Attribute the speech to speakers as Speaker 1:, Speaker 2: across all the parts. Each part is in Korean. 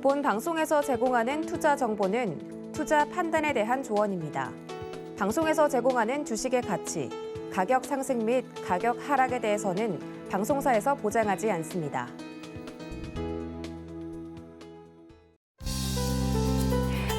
Speaker 1: 본 방송에서 제공하는 투자 정보는 투자 판단에 대한 조언입니다. 방송에서 제공하는 주식의 가치, 가격 상승 및 가격 하락에 대해서는 방송사에서 보장하지 않습니다.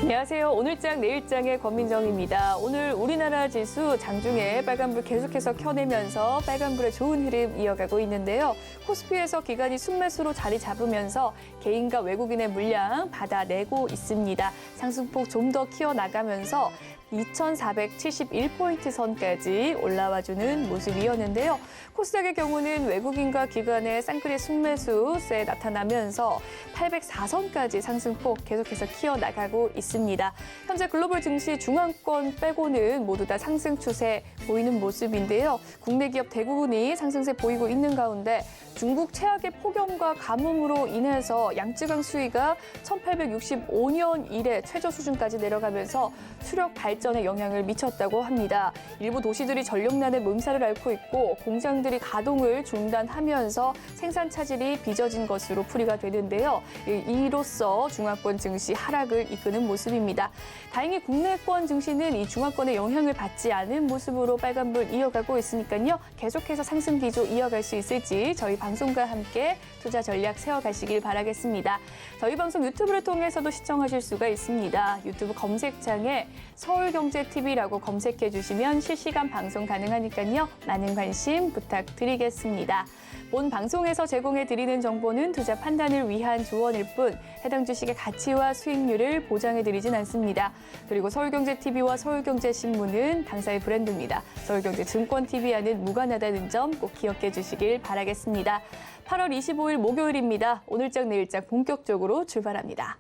Speaker 2: 안녕하세요. 오늘장 내일장의 권민정입니다. 오늘 우리나라 지수 장중에 빨간불 계속해서 켜내면서 빨간불의 좋은 흐름 이어가고 있는데요. 코스피에서 기관이 순매수로 자리 잡으면서 개인과 외국인의 물량 받아내고 있습니다. 상승폭 좀 더 키워나가면서 2,471포인트 선까지 올라와주는 모습이었는데요. 코스닥의 경우는 외국인과 기관의 쌍끌이 순매수세 나타나면서 804선까지 상승폭 계속해서 키워나가고 있습니다. 현재 글로벌 증시 중앙권 빼고는 모두 다 상승 추세 보이는 모습인데요. 국내 기업 대부분이 상승세 보이고 있는 가운데 중국 최악의 폭염과 가뭄으로 인해서 양쯔강 수위가 1865년 이래 최저 수준까지 내려가면서 수력 발전에 영향을 미쳤다고 합니다. 일부 도시들이 전력난의 몸살을 앓고 있고 공장들이 가동을 중단하면서 생산 차질이 빚어진 것으로 풀이가 되는데요. 이로써 중화권 증시 하락을 이끄는 모습입니다. 다행히 국내권 증시는 이 중화권의 영향을 받지 않은 모습으로 빨간불 이어가고 있으니까요. 계속해서 상승 기조 이어갈 수 있을지 저희 방송과 함께 투자 전략 세워가시길 바라겠습니다. 저희 방송 유튜브를 통해서도 시청하실 수가 있습니다. 유튜브 검색창에 서울경제TV라고 검색해 주시면 실시간 방송 가능하니까요. 많은 관심 부탁드리겠습니다. 본 방송에서 제공해 드리는 정보는 투자 판단을 위한 조언일 뿐 해당 주식의 가치와 수익률을 보장해 드리진 않습니다. 그리고 서울경제TV와 서울경제신문은 당사의 브랜드입니다. 서울경제증권TV와는 무관하다는 점 꼭 기억해 주시길 바라겠습니다. 8월 25일 목요일입니다. 오늘장 내일장 본격적으로 출발합니다.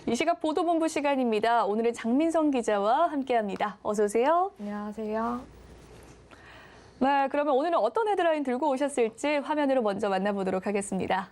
Speaker 2: 이 시각 보도본부 시간입니다. 오늘은 장민성 기자와 함께합니다. 어서 오세요.
Speaker 3: 안녕하세요.
Speaker 2: 네, 그러면 오늘은 어떤 헤드라인 들고 오셨을지 화면으로 먼저 만나보도록 하겠습니다.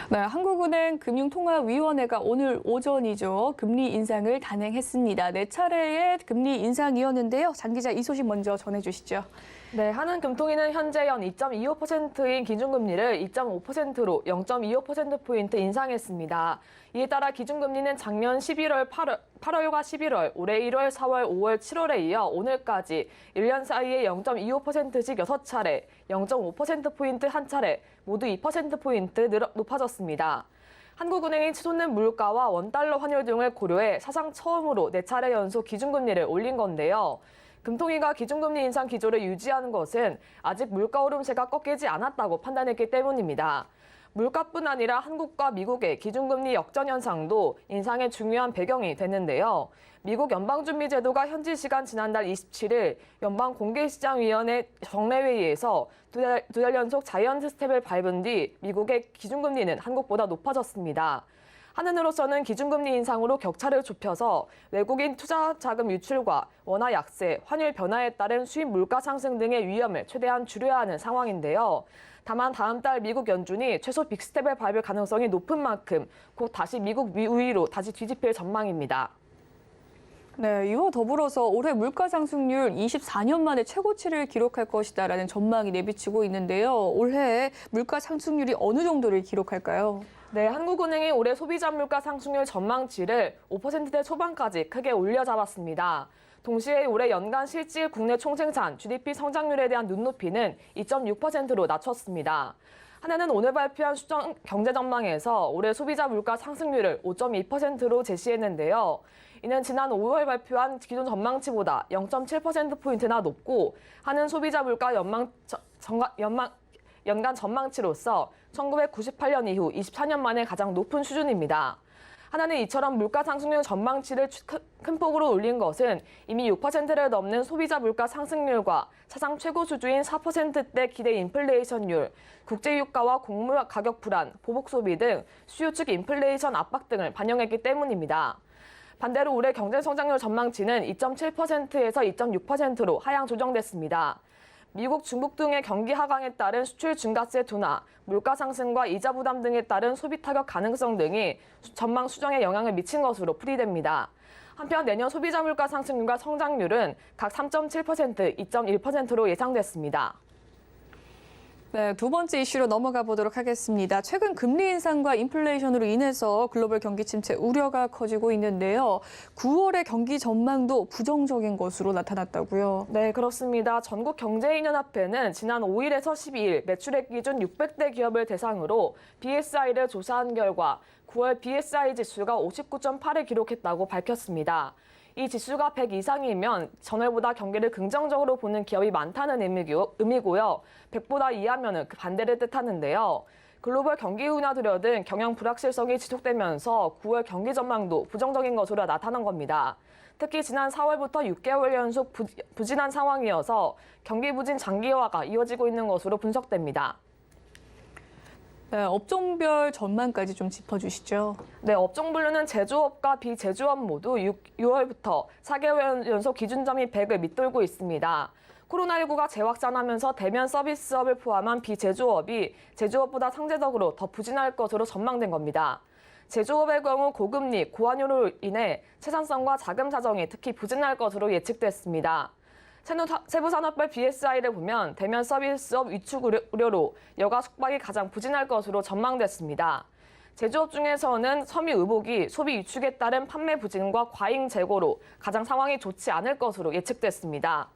Speaker 2: 네, 한국은행 금융통화위원회가 오늘 오전이죠. 금리 인상을 단행했습니다. 4차례의 금리 인상이었는데요. 장 기자, 이 소식 먼저 전해주시죠.
Speaker 3: 네, 한은금통위는 현재 연 2.25%인 기준금리를 2.5%로 0.25%포인트 인상했습니다. 이에 따라 기준금리는 작년 11월, 8월과 11월, 올해 1월, 4월, 5월, 7월에 이어 오늘까지 1년 사이에 0.25%씩 6차례, 0.5%포인트 한 차례, 모두 2%포인트 높아졌습니다. 한국은행이 치솟는 물가와 원달러 환율 등을 고려해 사상 처음으로 4차례 연속 기준금리를 올린 건데요. 금통위가 기준금리 인상 기조를 유지하는 것은 아직 물가 오름세가 꺾이지 않았다고 판단했기 때문입니다. 물가뿐 아니라 한국과 미국의 기준금리 역전 현상도 인상의 중요한 배경이 되는데요. 미국 연방준비제도가 현지 시간 지난달 27일 연방공개시장위원회 정례회의에서 두 달 연속 자이언트 스텝을 밟은 뒤 미국의 기준금리는 한국보다 높아졌습니다. 한은으로서는 기준금리 인상으로 격차를 좁혀서 외국인 투자 자금 유출과 원화 약세, 환율 변화에 따른 수입 물가 상승 등의 위험을 최대한 줄여야 하는 상황인데요. 다만 다음 달 미국 연준이 최소 빅스텝을 밟을 가능성이 높은 만큼 곧 다시 미국 우위로 다시 뒤집힐 전망입니다.
Speaker 2: 네, 이와 더불어서 올해 물가 상승률 24년 만에 최고치를 기록할 것이다라는 전망이 내비치고 있는데요. 올해 물가 상승률이 어느 정도를 기록할까요?
Speaker 3: 네, 한국은행이 올해 소비자 물가 상승률 전망치를 5%대 초반까지 크게 올려잡았습니다. 동시에 올해 연간 실질 국내 총생산 GDP 성장률에 대한 눈높이는 2.6%로 낮췄습니다. 한은은 오늘 발표한 수정 경제 전망에서 올해 소비자 물가 상승률을 5.2%로 제시했는데요. 이는 지난 5월 발표한 기존 전망치보다 0.7%포인트나 높고 한은 소비자 물가 연간 전망치로서 1998년 이후 24년 만에 가장 높은 수준입니다. 하나는 이처럼 물가 상승률 전망치를 큰 폭으로 올린 것은 이미 6%를 넘는 소비자 물가 상승률과 사상 최고 수준인 4%대 기대 인플레이션율, 국제유가와 곡물 가격 불안, 보복 소비 등 수요 측 인플레이션 압박 등을 반영했기 때문입니다. 반대로 올해 경제 성장률 전망치는 2.7%에서 2.6%로 하향 조정됐습니다. 미국, 중국 등의 경기 하강에 따른 수출 증가세 둔화, 물가 상승과 이자 부담 등에 따른 소비 타격 가능성 등이 전망 수정에 영향을 미친 것으로 풀이됩니다. 한편 내년 소비자 물가 상승률과 성장률은 각 3.7%, 2.1%로 예상됐습니다.
Speaker 2: 네, 두 번째 이슈로 넘어가 보도록 하겠습니다. 최근 금리 인상과 인플레이션으로 인해서 글로벌 경기 침체 우려가 커지고 있는데요. 9월의 경기 전망도 부정적인 것으로 나타났다고요.
Speaker 3: 네, 그렇습니다. 전국경제인연합회는 지난 5일에서 12일 매출액 기준 600대 기업을 대상으로 BSI를 조사한 결과 9월 BSI 지수가 59.8을 기록했다고 밝혔습니다. 이 지수가 100 이상이면 전월보다 경기를 긍정적으로 보는 기업이 많다는 의미고요. 100보다 이하면 그 반대를 뜻하는데요. 글로벌 경기 운하들여 등 경영 불확실성이 지속되면서 9월 경기 전망도 부정적인 것으로 나타난 겁니다. 특히 지난 4월부터 6개월 연속 부진한 상황이어서 경기 부진 장기화가 이어지고 있는 것으로 분석됩니다.
Speaker 2: 네, 업종별 전망까지 좀 짚어주시죠.
Speaker 3: 네, 업종 분류는 제조업과 비제조업 모두 6월부터 4개월 연속 기준점이 100을 밑돌고 있습니다. 코로나19가 재확산하면서 대면 서비스업을 포함한 비제조업이 제조업보다 상대적으로 더 부진할 것으로 전망된 겁니다. 제조업의 경우 고금리, 고환율로 인해 생산성과 자금 사정이 특히 부진할 것으로 예측됐습니다. 세부산업별 BSI를 보면 대면 서비스업 위축 우려로 여가 숙박이 가장 부진할 것으로 전망됐습니다. 제조업 중에서는 섬유 의복이 소비 위축에 따른 판매 부진과 과잉 재고로 가장 상황이 좋지 않을 것으로 예측됐습니다.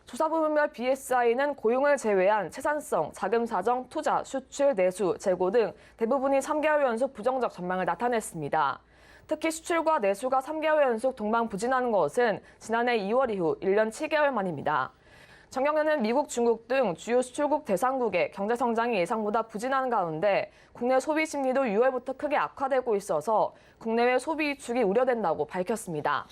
Speaker 3: 조사 부문별 BSI는 고용을 제외한 생산성, 자금 사정, 투자, 수출, 내수, 재고 등 대부분이 3개월 연속 부정적 전망을 나타냈습니다. 특히 수출과 내수가 3개월 연속 동반 부진하는 것은 지난해 2월 이후 1년 7개월 만입니다. 정경련은 미국, 중국 등 주요 수출국 대상국의 경제 성장이 예상보다 부진한 가운데 국내 소비 심리도 6월부터 크게 악화되고 있어서 국내외 소비 위축이 우려된다고 밝혔습니다.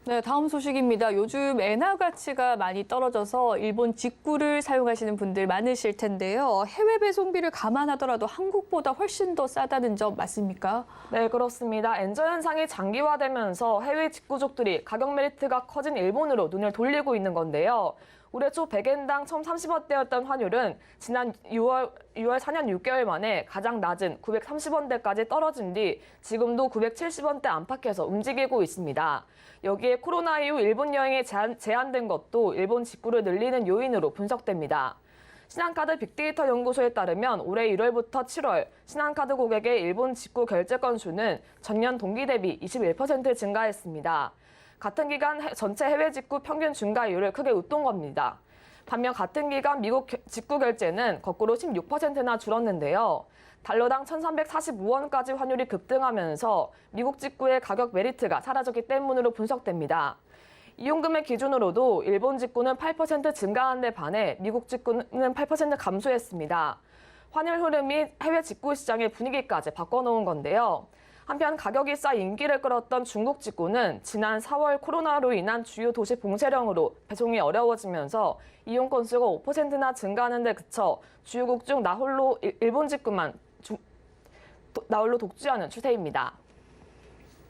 Speaker 2: 네, 다음 소식입니다. 요즘 엔화 가치가 많이 떨어져서 일본 직구를 사용하시는 분들 많으실 텐데요. 해외 배송비를 감안하더라도 한국보다 훨씬 더 싸다는 점 맞습니까?
Speaker 3: 네, 그렇습니다. 엔저 현상이 장기화되면서 해외 직구족들이 가격 메리트가 커진 일본으로 눈을 돌리고 있는 건데요. 올해 초 100엔당 1,030원대였던 환율은 지난 6월 4년 6개월 만에 가장 낮은 930원대까지 떨어진 뒤 지금도 970원대 안팎에서 움직이고 있습니다. 여기에 코로나 이후 일본 여행이 제한된 것도 일본 직구를 늘리는 요인으로 분석됩니다. 신한카드 빅데이터 연구소에 따르면 올해 1월부터 7월 신한카드 고객의 일본 직구 결제 건수는 전년 동기 대비 21% 증가했습니다. 같은 기간 전체 해외 직구 평균 증가율을 크게 웃돈 겁니다. 반면 같은 기간 미국 직구 결제는 거꾸로 16%나 줄었는데요. 달러당 1,345원까지 환율이 급등하면서 미국 직구의 가격 메리트가 사라졌기 때문으로 분석됩니다. 이용금액 기준으로도 일본 직구는 8% 증가한 데 반해 미국 직구는 8% 감소했습니다. 환율 흐름이 해외 직구 시장의 분위기까지 바꿔놓은 건데요. 한편 가격이 싸 인기를 끌었던 중국 직구는 지난 4월 코로나로 인한 주요 도시 봉쇄령으로 배송이 어려워지면서 이용 건수가 5%나 증가하는 데 그쳐 주요국 중 나홀로 일본 직구만 나홀로 독주하는 추세입니다.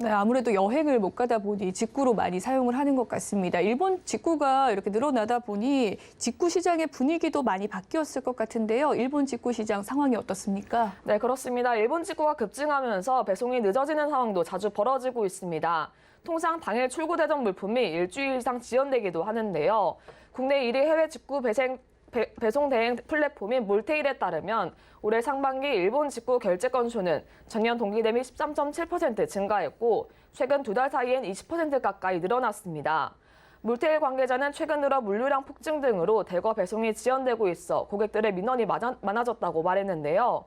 Speaker 2: 네, 아무래도 여행을 못 가다 보니 직구로 많이 사용을 하는 것 같습니다. 일본 직구가 이렇게 늘어나다 보니 직구 시장의 분위기도 많이 바뀌었을 것 같은데요. 일본 직구 시장 상황이 어떻습니까?
Speaker 3: 네, 그렇습니다. 일본 직구가 급증하면서 배송이 늦어지는 상황도 자주 벌어지고 있습니다. 통상 당일 출고되던 물품이 일주일 이상 지연되기도 하는데요. 국내 1위 해외 직구 배송 대행 플랫폼인 몰테일에 따르면 올해 상반기 일본 직구 결제 건수는 전년 동기 대비 13.7% 증가했고 최근 2달 사이엔 20% 가까이 늘어났습니다. 몰테일 관계자는 최근 들어 물류량 폭증 등으로 대거 배송이 지연되고 있어 고객들의 민원이 많아졌다고 말했는데요.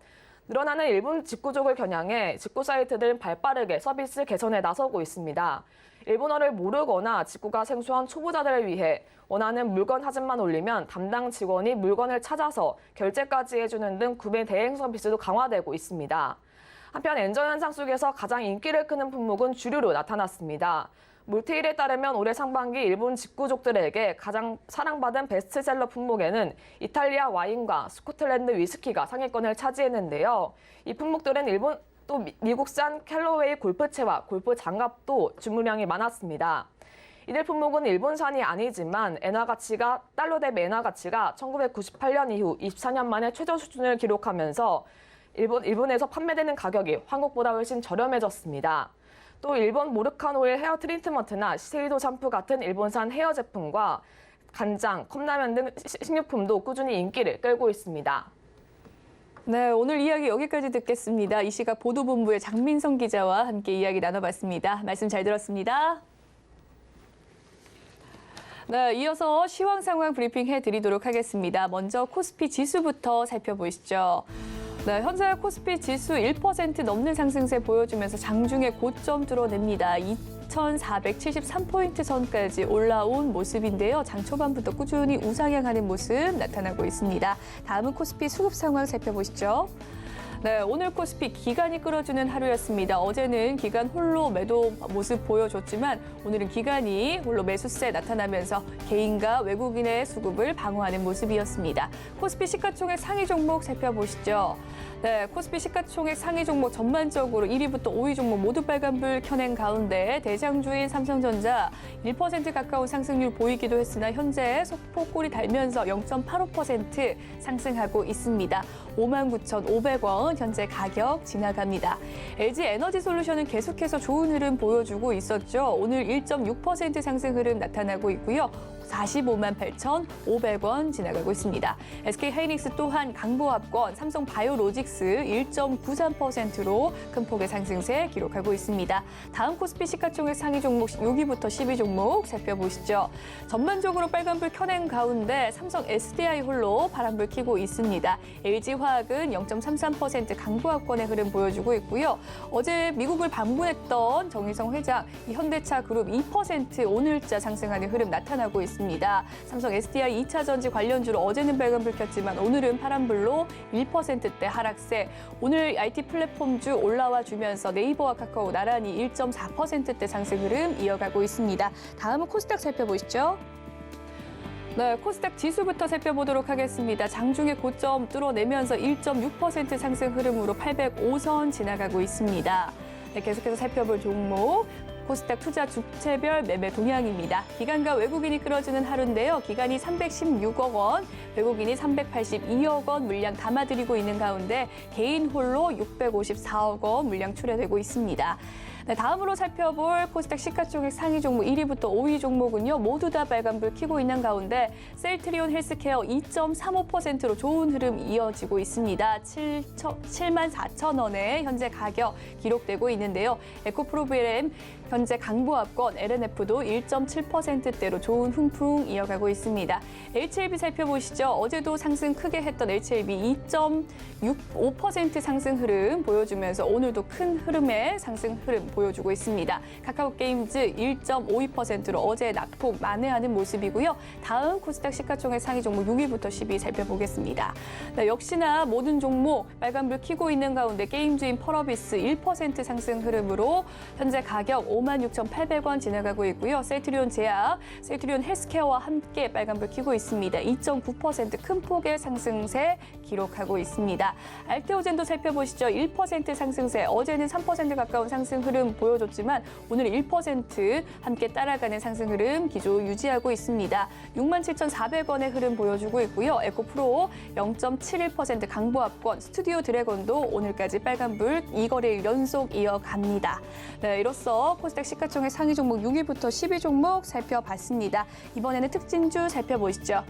Speaker 3: 늘어나는 일본 직구족을 겨냥해 직구 사이트들은 발빠르게 서비스 개선에 나서고 있습니다. 일본어를 모르거나 직구가 생소한 초보자들을 위해 원하는 물건 사진만 올리면 담당 직원이 물건을 찾아서 결제까지 해주는 등 구매 대행 서비스도 강화되고 있습니다. 한편 엔저 현상 속에서 가장 인기를 끄는 품목은 주류로 나타났습니다. 몰테일에 따르면 올해 상반기 일본 직구족들에게 가장 사랑받은 베스트셀러 품목에는 이탈리아 와인과 스코틀랜드 위스키가 상위권을 차지했는데요. 이 품목들은 일본 또 미국산 캘러웨이 골프채와 골프 장갑도 주문량이 많았습니다. 이들 품목은 일본산이 아니지만 달러 대비 엔화 가치가 1998년 이후 24년 만에 최저 수준을 기록하면서 일본에서 판매되는 가격이 한국보다 훨씬 저렴해졌습니다. 또 일본 모르칸 오일 헤어 트리트먼트나 시세이도 샴푸 같은 일본산 헤어 제품과 간장, 컵라면 등 식료품도 꾸준히 인기를 끌고 있습니다.
Speaker 2: 네, 오늘 이야기 여기까지 듣겠습니다. 이 시각 보도본부의 장민성 기자와 함께 이야기 나눠봤습니다. 말씀 잘 들었습니다. 네, 이어서 시황 상황 브리핑 해드리도록 하겠습니다. 먼저 코스피 지수부터 살펴보시죠. 네, 현재 코스피 지수 1% 넘는 상승세 보여주면서 장중에 고점 뚫어냅니다. 2,473포인트 선까지 올라온 모습인데요. 장 초반부터 꾸준히 우상향하는 모습 나타나고 있습니다. 다음은 코스피 수급 상황 살펴보시죠. 네, 오늘 코스피 기관이 끌어주는 하루였습니다. 어제는 기관 홀로 매도 모습 보여줬지만 오늘은 기관이 홀로 매수세 나타나면서 개인과 외국인의 수급을 방어하는 모습이었습니다. 코스피 시가총액 상위 종목 살펴보시죠. 네, 코스피 시가총액 상위 종목 전반적으로 1위부터 5위 종목 모두 빨간불 켜낸 가운데 대장주인 삼성전자 1% 가까운 상승률 보이기도 했으나 현재 소폭골이 달면서 0.85% 상승하고 있습니다. 59,500원 현재 가격 지나갑니다. LG 에너지솔루션은 계속해서 좋은 흐름 보여주고 있었죠. 오늘 1.6% 상승 흐름 나타나고 있고요. 458,500원 지나가고 있습니다. SK하이닉스 또한 강보합권, 삼성바이오로직스 1.93%로 큰 폭의 상승세 기록하고 있습니다. 다음 코스피 시가총액 상위 종목 6위부터 10위 종목 살펴보시죠. 전반적으로 빨간불 켜낸 가운데 삼성 SDI 홀로 파란불 켜고 있습니다. LG화학은 0.33% 강보합권의 흐름 보여주고 있고요. 어제 미국을 방문했던 정의성 회장, 현대차 그룹 2% 오늘자 상승하는 흐름 나타나고 있습니다. 삼성 SDI 2차 전지 관련주로 어제는 빨간불 켰지만 오늘은 파란불로 1%대 하락세. 오늘 IT 플랫폼주 올라와 주면서 네이버와 카카오 나란히 1.4%대 상승 흐름 이어가고 있습니다. 다음은 코스닥 살펴보시죠. 네, 코스닥 지수부터 살펴보도록 하겠습니다. 장중에 고점 뚫어내면서 1.6% 상승 흐름으로 805선 지나가고 있습니다. 네, 계속해서 살펴볼 종목. 코스닥 투자 주체별 매매 동향입니다. 기관과 외국인이 끌어주는 하루인데요. 기관이 316억 원, 외국인이 382억 원 물량 담아들이고 있는 가운데 개인 홀로 654억 원 물량 출하되고 있습니다. 네, 다음으로 살펴볼 코스닥 시가총액 상위 종목 1위부터 5위 종목은요. 모두 다 빨간불 켜고 있는 가운데 셀트리온 헬스케어 2.35%로 좋은 흐름 이어지고 있습니다. 74,000원에 현재 가격 기록되고 있는데요. 에코프로비엠 현재 강보합권, LNF도 1.7%대로 좋은 훈풍 이어가고 있습니다. HLB 살펴보시죠. 어제도 상승 크게 했던 HLB 2.65% 상승 흐름 보여주면서 오늘도 큰 흐름의 상승 흐름 보여주고 있습니다. 카카오게임즈 1.52%로 어제 낙폭 만회하는 모습이고요. 다음 코스닥 시가총액 상위 종목 6위부터 10위 살펴보겠습니다. 네, 역시나 모든 종목 빨간불 켜고 있는 가운데 게임주인 펄어비스 1% 상승 흐름으로 현재 가격 56,800원 지나가고 있고요. 셀트리온 제약, 셀트리온 헬스케어와 함께 빨간불 켜고 있습니다. 2.9% 큰 폭의 상승세 기록하고 있습니다. 알테오젠도 살펴보시죠. 1% 상승세, 어제는 3% 가까운 상승 흐름 보여줬지만 오늘 1% 함께 따라가는 상승 흐름 기조 유지하고 있습니다. 67,400원의 흐름 보여주고 있고요. 에코프로 0.71% 강보합권, 스튜디오 드래곤도 오늘까지 빨간불 2거래일 연속 이어갑니다. 네, 이로써 코스닥 시가총액 상위 종목 6위부터 10위 종목 살펴봤습니다. 이번에는 특징주 살펴보시죠.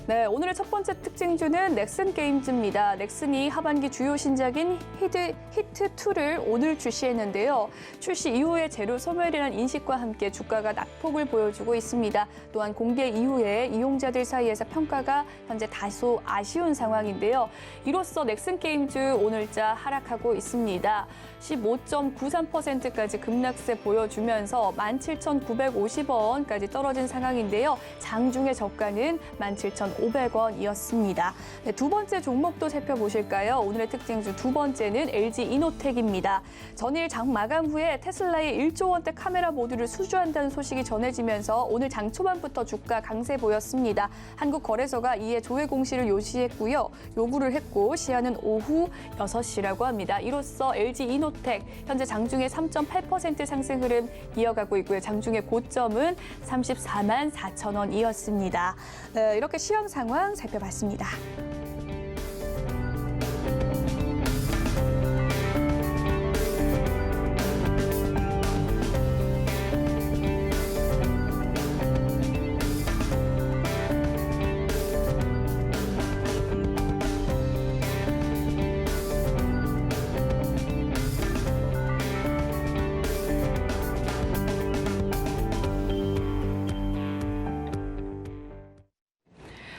Speaker 2: 네, 오늘의 첫 번째 특징주는 넥슨 게임즈입니다. 넥슨이 하반기 주요 신작인 히트2를 오늘 출시했는데요. 출시 이후에 재료 소멸이라는 인식과 함께 주가가 낙폭을 보여주고 있습니다. 또한 공개 이후에 이용자들 사이에서 평가가 현재 다소 아쉬운 상황인데요. 이로써 넥슨 게임즈 오늘자 하락하고 있습니다. 15.93%까지 급락세 보여주면서 17,950원까지 떨어진 상황인데요. 장중의 저가는 17,500원 2,500원이었습니다. 네, 두 번째 종목도 살펴보실까요? 오늘의 특징주 두 번째는 LG 이노텍입니다. 전일 장 마감 후에 테슬라의 1조 원대 카메라 모듈을 수주한다는 소식이 전해지면서 오늘 장 초반부터 주가 강세 보였습니다. 한국거래소가 이에 조회 공시를 요구를 했고 시한은 오후 6시라고 합니다. 이로써 LG 이노텍 현재 장중에 3.8% 상승 흐름 이어가고 있고요. 장중의 고점은 34만 4천 원이었습니다. 네, 이렇게 시황 상황 살펴봤습니다.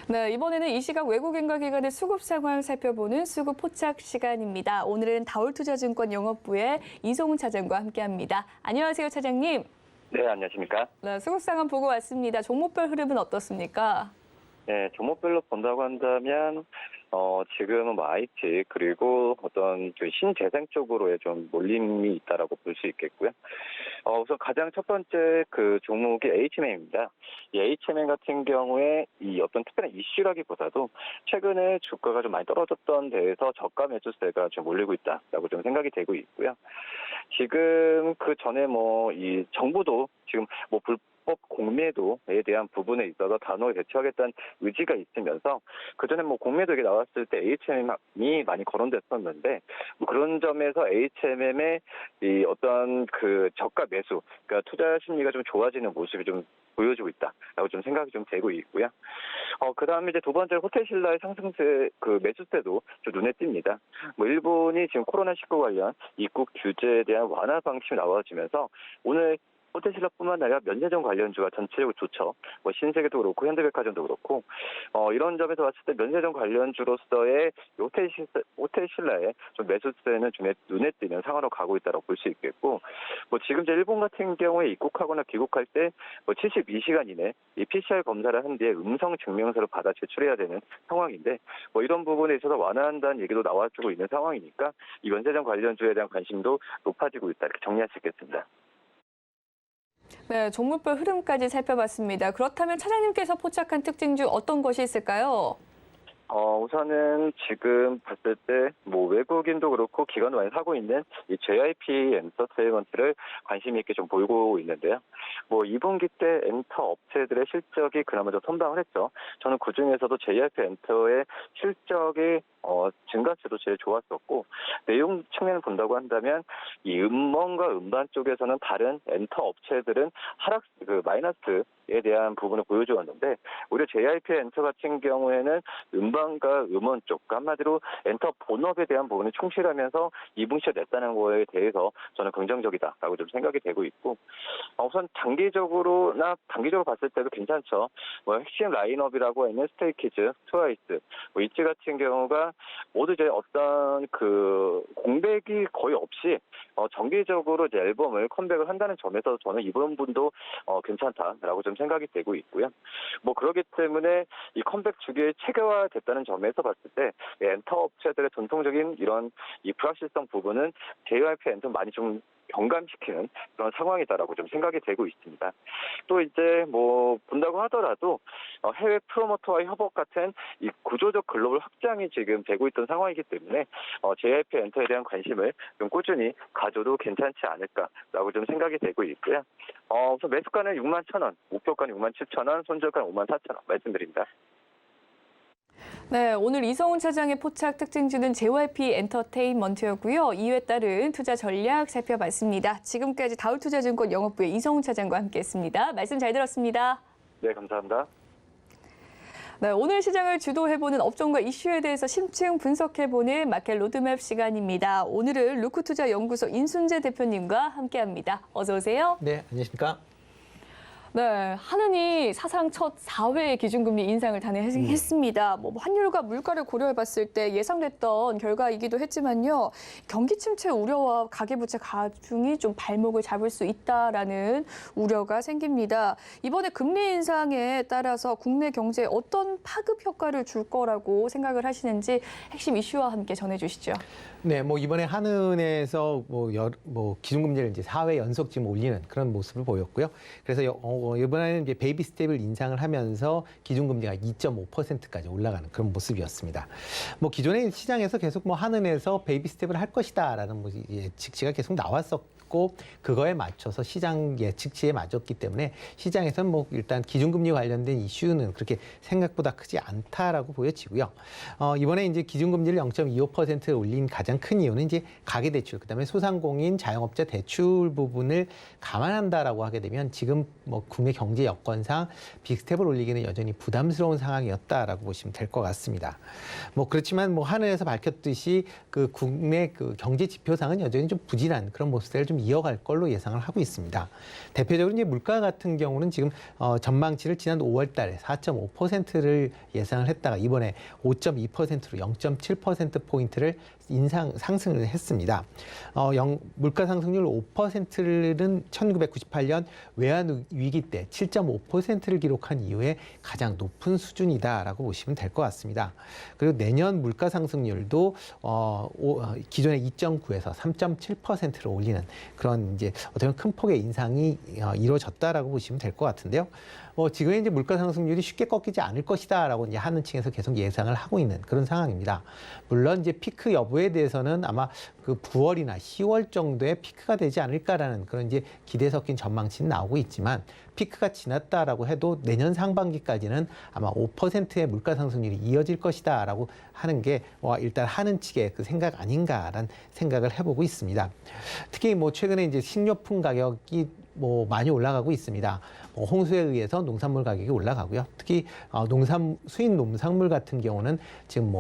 Speaker 2: 네, 이번에는 이 시각 외국인과 기관의 수급 상황 살펴보는 수급 포착 시간입니다. 오늘은 다올투자증권 영업부의 이송훈 차장과 함께합니다. 안녕하세요, 차장님.
Speaker 4: 네, 안녕하십니까?
Speaker 2: 네, 수급 상황 보고 왔습니다. 종목별 흐름은 어떻습니까?
Speaker 4: 네, 종목별로 본다고 한다면 지금은 뭐 IT 그리고 어떤 그 신재생 쪽으로의 좀 몰림이 있다라고 볼 수 있겠고요. 우선 가장 첫 번째 그 종목이 HMM입니다. 이 HMM 같은 경우에 이 어떤 특별한 이슈라기보다도 최근에 주가가 좀 많이 떨어졌던 데에서 저가 매수세가 좀 몰리고 있다라고 좀 생각이 되고 있고요. 지금 그 전에 뭐 이 정부도 지금 뭐 불법 공매도에 대한 부분에 있어서 단호하게 대처하겠다는 의지가 있으면서 그전에 뭐 공매도에 나왔을 때 HMM이 많이 거론됐었는데 뭐 그런 점에서 HMM의 이 어떤 그 저가 매수, 그러니까 투자 심리가 좀 좋아지는 모습이 좀 보여주고 있다라고 좀 생각이 좀 되고 있고요. 그다음에 이제 두 번째 호텔신라의 상승세 그 매수세도 좀 눈에 띕니다. 뭐 일본이 지금 코로나19 관련 입국 규제에 대한 완화 방침이 나와지면서 오늘 호텔신라뿐만 아니라 면세점 관련주가 전체적으로 좋죠. 뭐 신세계도 그렇고 현대백화점도 그렇고 이런 점에서 봤을 때 면세점 관련주로서의 호텔신라의 좀 매수세는 좀 눈에 띄는 상황으로 가고 있다고 볼 수 있겠고, 뭐 지금 이제 일본 같은 경우에 입국하거나 귀국할 때 뭐 72시간 이내 이 PCR 검사를 한 뒤에 음성 증명서를 받아 제출해야 되는 상황인데 뭐 이런 부분에 있어서 완화한다는 얘기도 나와주고 있는 상황이니까 이 면세점 관련주에 대한 관심도 높아지고 있다 이렇게 정리할 수 있겠습니다.
Speaker 2: 네, 종목별 흐름까지 살펴봤습니다. 그렇다면 차장님께서 포착한 특징 중 어떤 것이 있을까요?
Speaker 4: 우선은 지금 봤을 때 뭐 외국인도 그렇고 기관도 많이 사고 있는 이 JYP 엔터테인먼트를 관심 있게 좀 보이고 있는데요. 뭐 2분기 때 엔터 업체들의 실적이 그나마 좀 선방을 했죠. 저는 그 중에서도 JYP 엔터의 실적이 증가세도 제일 좋았었고, 내용 측면을 본다고 한다면 이 음원과 음반 쪽에서는 다른 엔터 업체들은 마이너스에 대한 부분을 보여주었는데, 오히려 JYP 엔터 같은 경우에는 음반과 음원 쪽, 한마디로 엔터 본업에 대한 부분을 충실하면서 2분시에 냈다는 거에 대해서 저는 긍정적이다라고 좀 생각이 되고 있고, 우선 단기적으로 봤을 때도 괜찮죠. 뭐 핵심 라인업이라고 하는 스테이키즈, 트와이스, 뭐 있지 같은 경우가 모두 이제 어떤 그 공백이 거의 없이 정기적으로 이제 앨범을 컴백을 한다는 점에서 저는 이번 분도 괜찮다라고 좀 생각이 되고 있고요. 뭐 그렇기 때문에 이 컴백 주기에 체계화됐다는 점에서 봤을 때 엔터 업체들의 전통적인 이런 이 불확실성 부분은 JYP 엔터 많이 좀 경감시키는 그런 상황이다라고 좀 생각이 되고 있습니다. 또 이제 뭐 본다고 하더라도 해외 프로모터와의 협업 같은 이 구조적 글로벌 확장이 지금 되고 있던 상황이기 때문에 JYP 엔터에 대한 관심을 좀 꾸준히 가져도 괜찮지 않을까라고 좀 생각이 되고 있고요. 우선 매수가는 61,000원, 목표가는 67,000원, 손절가는 54,000원 말씀드립니다.
Speaker 2: 네, 오늘 이성훈 차장의 포착 특징주는 JYP 엔터테인먼트였고요. 이에 따른 투자 전략 살펴봤습니다. 지금까지 다올투자증권 영업부의 이성훈 차장과 함께했습니다. 말씀 잘 들었습니다.
Speaker 4: 네, 감사합니다.
Speaker 2: 네, 오늘 시장을 주도해보는 업종과 이슈에 대해서 심층 분석해보는 마켓 로드맵 시간입니다. 오늘은 루크투자연구소 인순재 대표님과 함께합니다. 어서 오세요.
Speaker 5: 네, 안녕하십니까?
Speaker 2: 네, 한은이 사상 첫 4회 기준금리 인상을 단행했습니다. 뭐 환율과 물가를 고려해봤을 때 예상됐던 결과이기도 했지만요. 경기 침체 우려와 가계부채 가중이 좀 발목을 잡을 수 있다라는 우려가 생깁니다. 이번에 금리 인상에 따라서 국내 경제에 어떤 파급 효과를 줄 거라고 생각을 하시는지 핵심 이슈와 함께 전해주시죠.
Speaker 5: 네, 뭐 이번에 한은에서 기준금리를 이제 4회 연속 지금 올리는 그런 모습을 보였고요. 그래서 이번에는 이제 베이비 스텝을 인상을 하면서 기준금리가 2.5%까지 올라가는 그런 모습이었습니다. 뭐 기존의 시장에서 계속 뭐 한은에서 베이비 스텝을 할 것이다라는 뭐 예측치가 계속 나왔었고. 그거에 맞춰서 시장 예측치에 맞았기 때문에 시장에서는 뭐 일단 기준금리 관련된 이슈는 그렇게 생각보다 크지 않다라고 보여지고요. 이번에 이제 기준금리를 0.25% 올린 가장 큰 이유는 이제 가계대출, 그다음에 소상공인 자영업자 대출 부분을 감안한다라고 하게 되면 지금 뭐 국내 경제 여건상 빅스텝을 올리기는 여전히 부담스러운 상황이었다라고 보시면 될 것 같습니다. 뭐 그렇지만 뭐 한은에서 밝혔듯이 그 국내 그 경제 지표상은 여전히 좀 부진한 그런 모습을 좀 이어갈 걸로 예상을 하고 있습니다. 대표적으로 이제 물가 같은 경우는 지금 전망치를 지난 5월 달에 4.5%를 예상을 했다가 이번에 5.2%로 0.7%포인트를 상승을 했습니다. 물가 상승률 5%는 1998년 외환 위기 때 7.5%를 기록한 이후에 가장 높은 수준이다라고 보시면 될 것 같습니다. 그리고 내년 물가 상승률도 기존의 2.9에서 3.7%로 올리는 그런 이제 어떻게 보면 큰 폭의 인상이 이루어졌다라고 보시면 될 것 같은데요. 지금의 이제 물가 상승률이 쉽게 꺾이지 않을 것이다라고 이제 하는 층에서 계속 예상을 하고 있는 그런 상황입니다. 물론 이제 피크 여부에 대해서는 아마 그 9월이나 10월 정도에 피크가 되지 않을까라는 그런 이제 기대 섞인 전망치는 나오고 있지만 피크가 지났다라고 해도 내년 상반기까지는 아마 5%의 물가 상승률이 이어질 것이다라고 하는 게 일단 하는 측의 그 생각 아닌가라는 생각을 해보고 있습니다. 특히 뭐 최근에 이제 식료품 가격이 많이 올라가고 있습니다. 홍수에 의해서 농산물 가격이 올라가고요. 특히 수입 농산물 같은 경우는 지금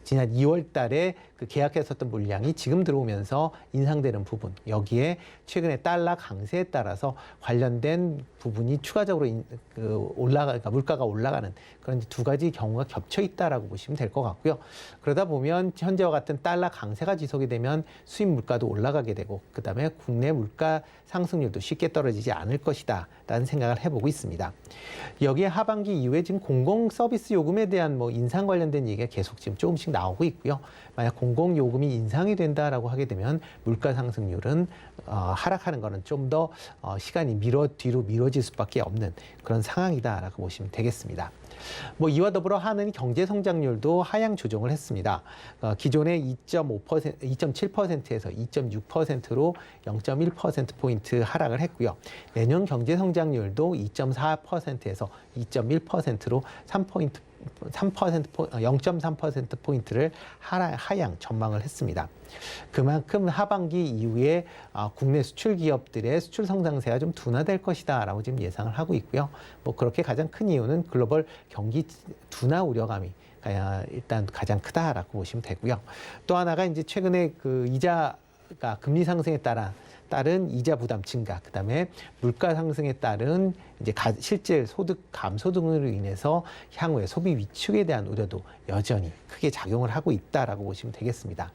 Speaker 5: 지난 2월 달에 그 계약했었던 물량이 지금 들어오면서 인상되는 부분, 여기에 최근에 달러 강세에 따라서 관련된 부분이 추가적으로 그러니까 물가가 올라가는 그런 두 가지 경우가 겹쳐 있다라고 보시면 될 것 같고요. 그러다 보면 현재와 같은 달러 강세가 지속이 되면 수입 물가도 올라가게 되고 그다음에 국내 물가 상승률도 쉽게 떨어지지 않을 것이다라는 생각을 해보고 있습니다. 여기에 하반기 이후에 지금 공공 서비스 요금에 대한 인상 관련된 얘기가 계속 지금 조금씩 나오고 있고요. 만약 공공 요금이 인상이 된다라고 하게 되면 물가 상승률은 하락하는 거는 좀 더 시간이 뒤로 미뤄질 수밖에 없는 그런 상황이다라고 보시면 되겠습니다. 이와 더불어 한은이 경제 성장률도 하향 조정을 했습니다. 기존의 2.7%에서 2.6%로 0.1%포인트 하락을 했고요. 내년 경제 성장률도 2.4%에서 2.1%로 0.3%포인트를 하향 전망을 했습니다. 그만큼 하반기 이후에 국내 수출 기업들의 수출 성장세가 좀 둔화될 것이다라고 지금 예상을 하고 있고요. 그렇게 가장 큰 이유는 글로벌 경기 둔화 우려감이 일단 가장 크다라고 보시면 되고요. 또 하나가 이제 최근에 그 이자가 금리 상승에 따른 이자 부담 증가, 그다음에 물가 상승에 따른 이제 실질 소득 감소 등으로 인해서 향후에 소비 위축에 대한 우려도 여전히 크게 작용을 하고 있다라고 보시면 되겠습니다.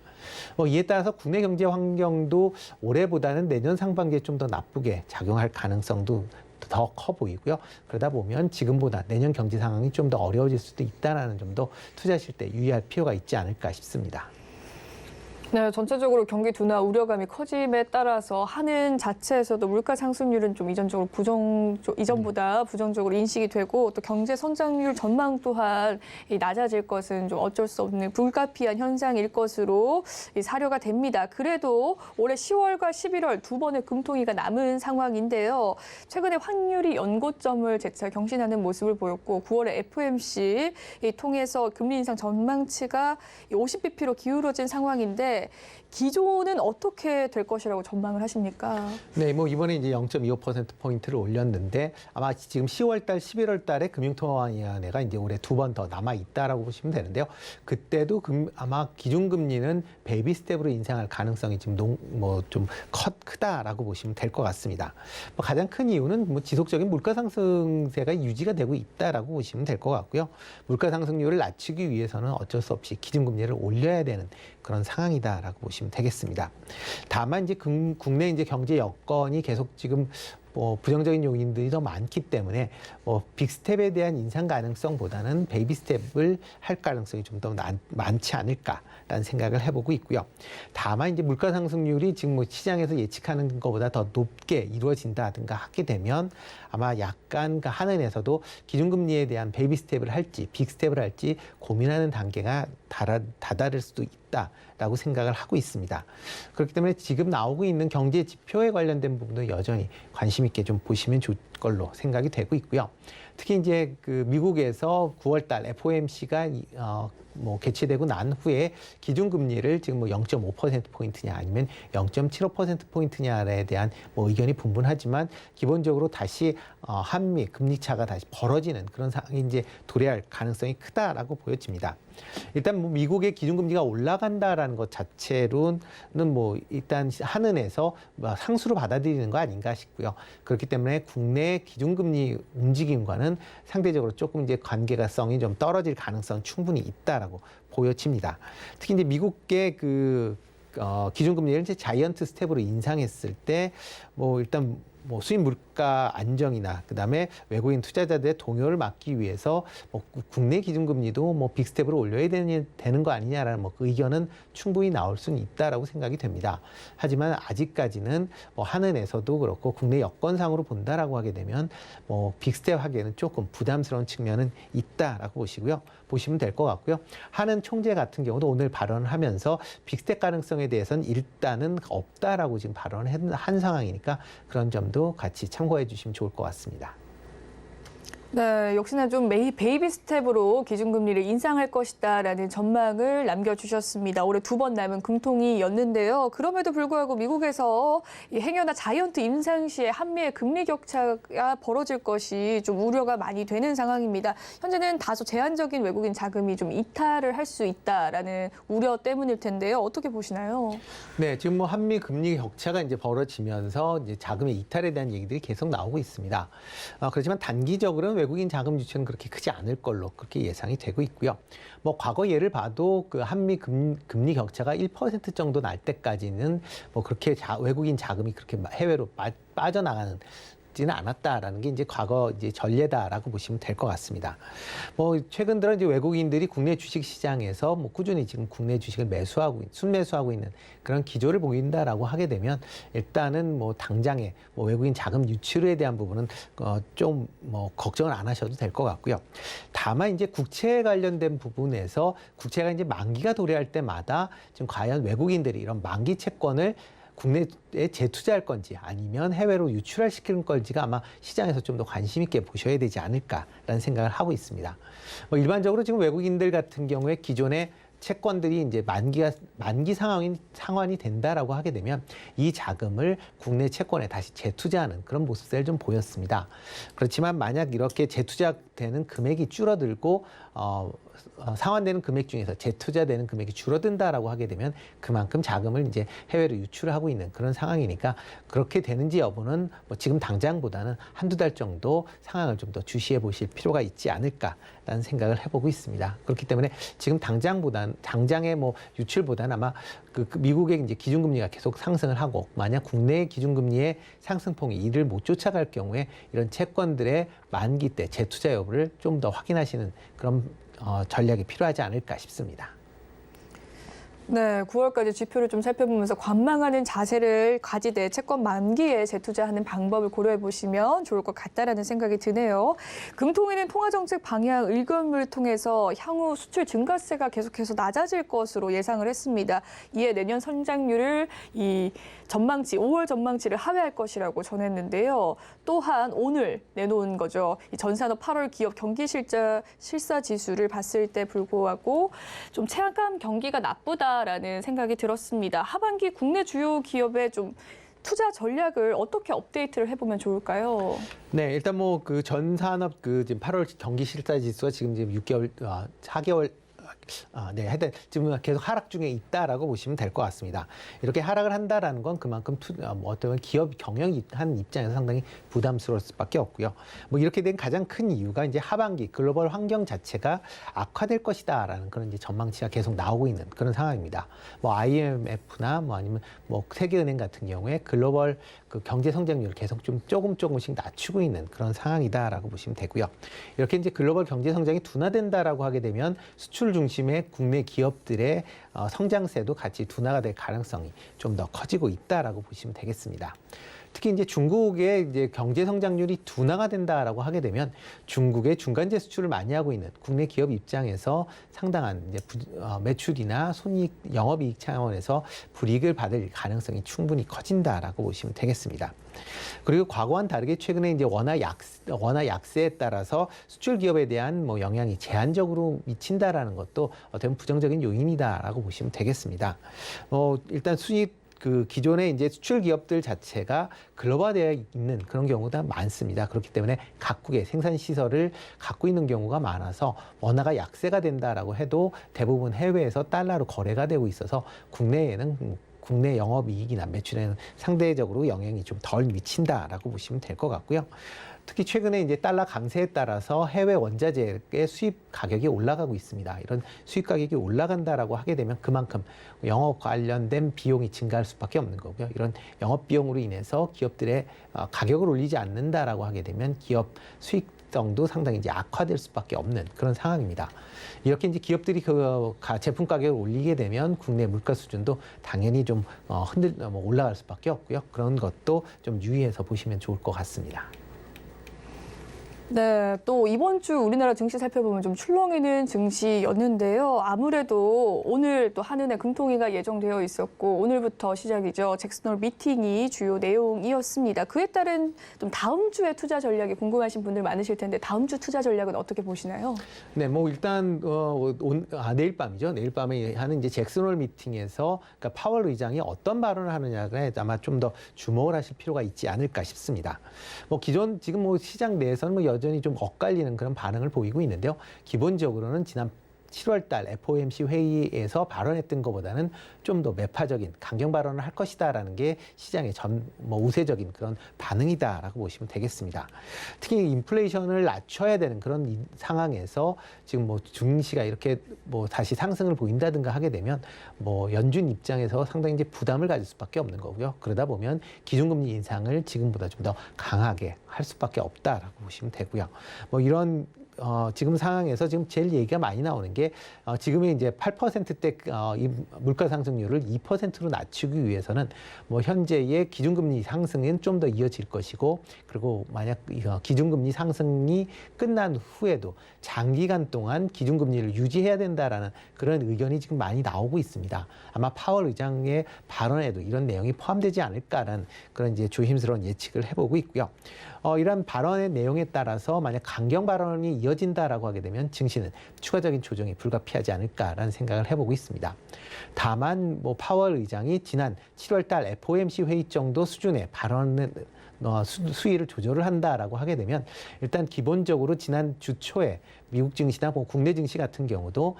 Speaker 5: 이에 따라서 국내 경제 환경도 올해보다는 내년 상반기에 좀 더 나쁘게 작용할 가능성도 더 커 보이고요. 그러다 보면 지금보다 내년 경제 상황이 좀 더 어려워질 수도 있다라는 점도 투자하실 때 유의할 필요가 있지 않을까 싶습니다.
Speaker 2: 네, 전체적으로 경기 둔화 우려감이 커짐에 따라서 한은 자체에서도 물가 상승률은 좀 이전보다 부정적으로 인식이 되고 또 경제 성장률 전망 또한 낮아질 것은 좀 어쩔 수 없는 불가피한 현상일 것으로 사료가 됩니다. 그래도 올해 10월과 11월 두 번의 금통위가 남은 상황인데요. 최근에 환율이 연고점을 재차 경신하는 모습을 보였고 9월에 FOMC 통해서 금리 인상 전망치가 50bp로 기울어진 상황인데 텐데 기조는 어떻게 될 것이라고 전망을 하십니까?
Speaker 5: 네, 뭐 이번에 이제 0.25%포인트를 올렸는데 아마 지금 10월 달, 11월 달에 금융통화위원회가 이제 올해 2번 더 남아 있다라고 보시면 되는데요. 그때도 아마 기준금리는 베이비 스텝으로 인상할 가능성이 지금 좀 크다라고 보시면 될 것 같습니다. 뭐 가장 큰 이유는 뭐 지속적인 물가 상승세가 유지가 되고 있다라고 보시면 될 것 같고요. 물가 상승률을 낮추기 위해서는 어쩔 수 없이 기준금리를 올려야 되는 그런 상황이다라고 보시면 되겠습니다. 다만 이제 국내 이제 경제 여건이 계속 지금 뭐 부정적인 요인들이 더 많기 때문에 뭐 빅스텝에 대한 인상 가능성보다는 베이비 스텝을 할 가능성이 좀 더 많지 않을까라는 생각을 해보고 있고요. 다만 이제 물가 상승률이 지금 뭐 시장에서 예측하는 것보다 더 높게 이루어진다든가 하게 되면 아마 약간 한은에서도 기준금리에 대한 베이비 스텝을 할지 빅스텝을 할지 고민하는 단계가 다다를 수도 있다라고 생각을 하고 있습니다. 그렇기 때문에 지금 나오고 있는 경제 지표에 관련된 부분도 여전히 관심 있게 좀 보시면 좋을 걸로 생각이 되고 있고요. 특히 이제 그 미국에서 9월 달 FOMC가 개최되고 난 후에 기준금리를 지금 뭐 0.5%포인트냐 아니면 0.75%포인트냐에 대한 뭐 의견이 분분하지만 기본적으로 다시 한미 금리 차가 다시 벌어지는 그런 상황이 이제 도래할 가능성이 크다라고 보여집니다. 일단 뭐 미국의 기준금리가 올라간다라는 것 자체로는 뭐 일단 한은에서 상수로 받아들이는 거 아닌가 싶고요. 그렇기 때문에 국내 기준금리 움직임과는 상대적으로 조금 이제 관계가성이 좀 떨어질 가능성 충분히 있다라고 보여집니다. 특히 이제 미국의 기준금리를 이제 자이언트 스텝으로 인상했을 때 뭐 일단 뭐 수입 물가 안정이나 그다음에 외국인 투자자들의 동요를 막기 위해서 뭐 국내 기준금리도 뭐 빅스텝으로 올려야 되는 거 아니냐라는 뭐 의견은 충분히 나올 수는 있다라고 생각이 됩니다. 하지만 아직까지는 뭐 한은에서도 그렇고 국내 여건상으로 본다라고 하게 되면 뭐 빅스텝 하기에는 조금 부담스러운 측면은 있다라고 보시면 될 것 같고요. 한은 총재 같은 경우도 오늘 발언을 하면서 빅스텝 가능성에 대해서는 일단은 없다라고 지금 발언을 한 상황이니까 그런 점도 같이 참고해 주시면 좋을 것 같습니다.
Speaker 2: 네, 역시나 좀 베이비 스텝으로 기준금리를 인상할 것이다라는 전망을 남겨주셨습니다. 올해 2번 남은 금통위였는데요. 그럼에도 불구하고 미국에서 이 행여나 자이언트 인상 시에 한미의 금리 격차가 벌어질 것이 좀 우려가 많이 되는 상황입니다. 현재는 다소 제한적인 외국인 자금이 좀 이탈을 할 수 있다라는 우려 때문일 텐데요. 어떻게 보시나요?
Speaker 5: 네, 지금 뭐 한미 금리 격차가 이제 벌어지면서 이제 자금의 이탈에 대한 얘기들이 계속 나오고 있습니다. 그렇지만 단기적으로는 외국인 자금 유출은 그렇게 크지 않을 걸로 그렇게 예상이 되고 있고요. 뭐 과거 예를 봐도 그 한미 금리 격차가 1% 정도 날 때까지는 뭐 그렇게 외국인 자금이 그렇게 해외로 빠져나가는 지는 않았다라는 게 이제 과거 이제 전례다라고 보시면 될 것 같습니다. 뭐 최근 들어 이제 외국인들이 국내 주식 시장에서 뭐 꾸준히 지금 국내 주식을 순매수하고 있는 그런 기조를 보인다라고 하게 되면 일단은 뭐 당장에 뭐 외국인 자금 유출에 대한 부분은 좀 뭐 걱정을 안 하셔도 될 것 같고요. 다만 이제 국채에 관련된 부분에서 국채가 이제 만기가 도래할 때마다 지금 과연 외국인들이 이런 만기 채권을 국내에 재투자할 건지 아니면 해외로 유출할 시키는 건지가 아마 시장에서 좀 더 관심 있게 보셔야 되지 않을까라는 생각을 하고 있습니다. 뭐 일반적으로 지금 외국인들 같은 경우에 기존에 채권들이 이제 만기 상환이 된다라고 하게 되면 이 자금을 국내 채권에 다시 재투자하는 그런 모습을 좀 보였습니다. 그렇지만 만약 이렇게 재투자되는 금액이 줄어들고 상환되는 금액 중에서 재투자되는 금액이 줄어든다라고 하게 되면 그만큼 자금을 이제 해외로 유출하고 있는 그런 상황이니까 그렇게 되는지 여부는 뭐 지금 당장보다는 한두 달 정도 상황을 좀 더 주시해 보실 필요가 있지 않을까라는 생각을 해보고 있습니다. 그렇기 때문에 지금 당장의 뭐 유출보다는 아마 그 미국의 이제 기준금리가 계속 상승을 하고 만약 국내 기준금리의 상승폭이 이를 못 쫓아갈 경우에 이런 채권들의 만기 때 재투자 여부를 좀 더 확인하시는 그런 전략이 필요하지 않을까 싶습니다.
Speaker 2: 네, 9월까지 지표를 좀 살펴보면서 관망하는 자세를 가지되 채권 만기에 재투자하는 방법을 고려해 보시면 좋을 것 같다라는 생각이 드네요. 금통위는 통화정책 방향 의견문을 통해서 향후 수출 증가세가 계속해서 낮아질 것으로 예상을 했습니다. 이에 내년 성장률을 5월 전망치를 하회할 것이라고 전했는데요. 또한 오늘 내놓은 거죠. 이 전산업 8월 기업 경기 실사 지수를 봤을 때 불구하고 좀 체감 경기가 나쁘다. 있다라는 생각이 들었습니다. 하반기 국내 주요 기업의 좀 투자 전략을 어떻게 업데이트를 해보면 좋을까요?
Speaker 5: 네, 일단 뭐 그 전 산업 그 지금 8월 경기 실사 지수가 지금 6개월, 4개월 네, 하여튼 지금 계속 하락 중에 있다라고 보시면 될 것 같습니다. 이렇게 하락을 한다라는 건 그만큼 어떤 기업 경영이 한 입장에서 상당히 부담스러울 수밖에 없고요. 뭐 이렇게 된 가장 큰 이유가 이제 하반기 글로벌 환경 자체가 악화될 것이다라는 그런 이제 전망치가 계속 나오고 있는 그런 상황입니다. 뭐 IMF나 뭐 아니면 뭐 세계은행 같은 경우에 글로벌 그 경제 성장률을 계속 좀 조금씩 낮추고 있는 그런 상황이다라고 보시면 되고요. 이렇게 이제 글로벌 경제 성장이 둔화된다라고 하게 되면 수출 중심의 국내 기업들의 성장세도 같이 둔화가 될 가능성이 좀 더 커지고 있다라고 보시면 되겠습니다. 특히 이제 중국의 이제 경제 성장률이 둔화가 된다라고 하게 되면 중국의 중간재 수출을 많이 하고 있는 국내 기업 입장에서 상당한 이제 매출이나 손익, 영업이익 차원에서 불이익을 받을 가능성이 충분히 커진다라고 보시면 되겠습니다. 그리고 과거와는 다르게 최근에 이제 원화 약세에 따라서 수출 기업에 대한 뭐 영향이 제한적으로 미친다라는 것도 어떤 부정적인 요인이다라고 보시면 되겠습니다. 일단 그 기존의 이제 수출 기업들 자체가 글로벌화되어 있는 그런 경우가 많습니다. 그렇기 때문에 각국의 생산 시설을 갖고 있는 경우가 많아서 원화가 약세가 된다라고 해도 대부분 해외에서 달러로 거래가 되고 있어서 국내에는 국내 영업이익이나 매출에는 상대적으로 영향이 좀 덜 미친다라고 보시면 될 것 같고요. 특히 최근에 이제 달러 강세에 따라서 해외 원자재의 수입 가격이 올라가고 있습니다. 이런 수입 가격이 올라간다라고 하게 되면 그만큼 영업 관련된 비용이 증가할 수밖에 없는 거고요. 이런 영업 비용으로 인해서 기업들의 가격을 올리지 않는다라고 하게 되면 기업 수익성도 상당히 이제 악화될 수밖에 없는 그런 상황입니다. 이렇게 이제 기업들이 그 제품 가격을 올리게 되면 국내 물가 수준도 당연히 좀 올라갈 수밖에 없고요. 그런 것도 좀 유의해서 보시면 좋을 것 같습니다.
Speaker 2: 네, 또 이번 주 우리나라 증시 살펴보면 좀 출렁이는 증시였는데요. 아무래도 오늘 또 한은의 금통위가 예정되어 있었고 오늘부터 시작이죠. 잭슨홀 미팅이 주요 내용이었습니다. 그에 따른 좀 다음 주의 투자 전략이 궁금하신 분들 많으실 텐데 다음 주 투자 전략은 어떻게 보시나요?
Speaker 5: 네, 뭐 일단 내일 밤이죠. 내일 밤에 하는 이제 잭슨홀 미팅에서 그러니까 파월 의장이 어떤 발언을 하느냐에 아마 좀 더 주목을 하실 필요가 있지 않을까 싶습니다. 뭐 지금 뭐 시장 내에서는 뭐 여전히 좀 엇갈리는 그런 반응을 보이고 있는데요. 기본적으로는 지난 7월 달 FOMC 회의에서 발언했던 것보다는 좀 더 매파적인 강경 발언을 할 것이다라는 게 시장의 우세적인 그런 반응이다라고 보시면 되겠습니다. 특히 인플레이션을 낮춰야 되는 그런 상황에서 지금 뭐 증시가 이렇게 뭐 다시 상승을 보인다든가 하게 되면 뭐 연준 입장에서 상당히 이제 부담을 가질 수밖에 없는 거고요. 그러다 보면 기준금리 인상을 지금보다 좀 더 강하게 할 수밖에 없다라고 보시면 되고요. 뭐 이런 지금 상황에서 지금 제일 얘기가 많이 나오는 게 지금의 이제 8%대 이 물가 상승률을 2%로 낮추기 위해서는 뭐 현재의 기준금리 상승은 좀 더 이어질 것이고 그리고 만약 기준금리 상승이 끝난 후에도 장기간 동안 기준금리를 유지해야 된다라는 그런 의견이 지금 많이 나오고 있습니다. 아마 파월 의장의 발언에도 이런 내용이 포함되지 않을까라는 그런 이제 조심스러운 예측을 해보고 있고요. 이런 발언의 내용에 따라서 만약 강경 발언이 이어진다라고 하게 되면 증시는 추가적인 조정이 불가피하지 않을까라는 생각을 해보고 있습니다. 다만 뭐 파월 의장이 지난 7월 달 FOMC 회의 정도 수준의 발언은 수위를 조절을 한다라고 하게 되면 일단 기본적으로 지난 주 초에 미국 증시나 뭐 국내 증시 같은 경우도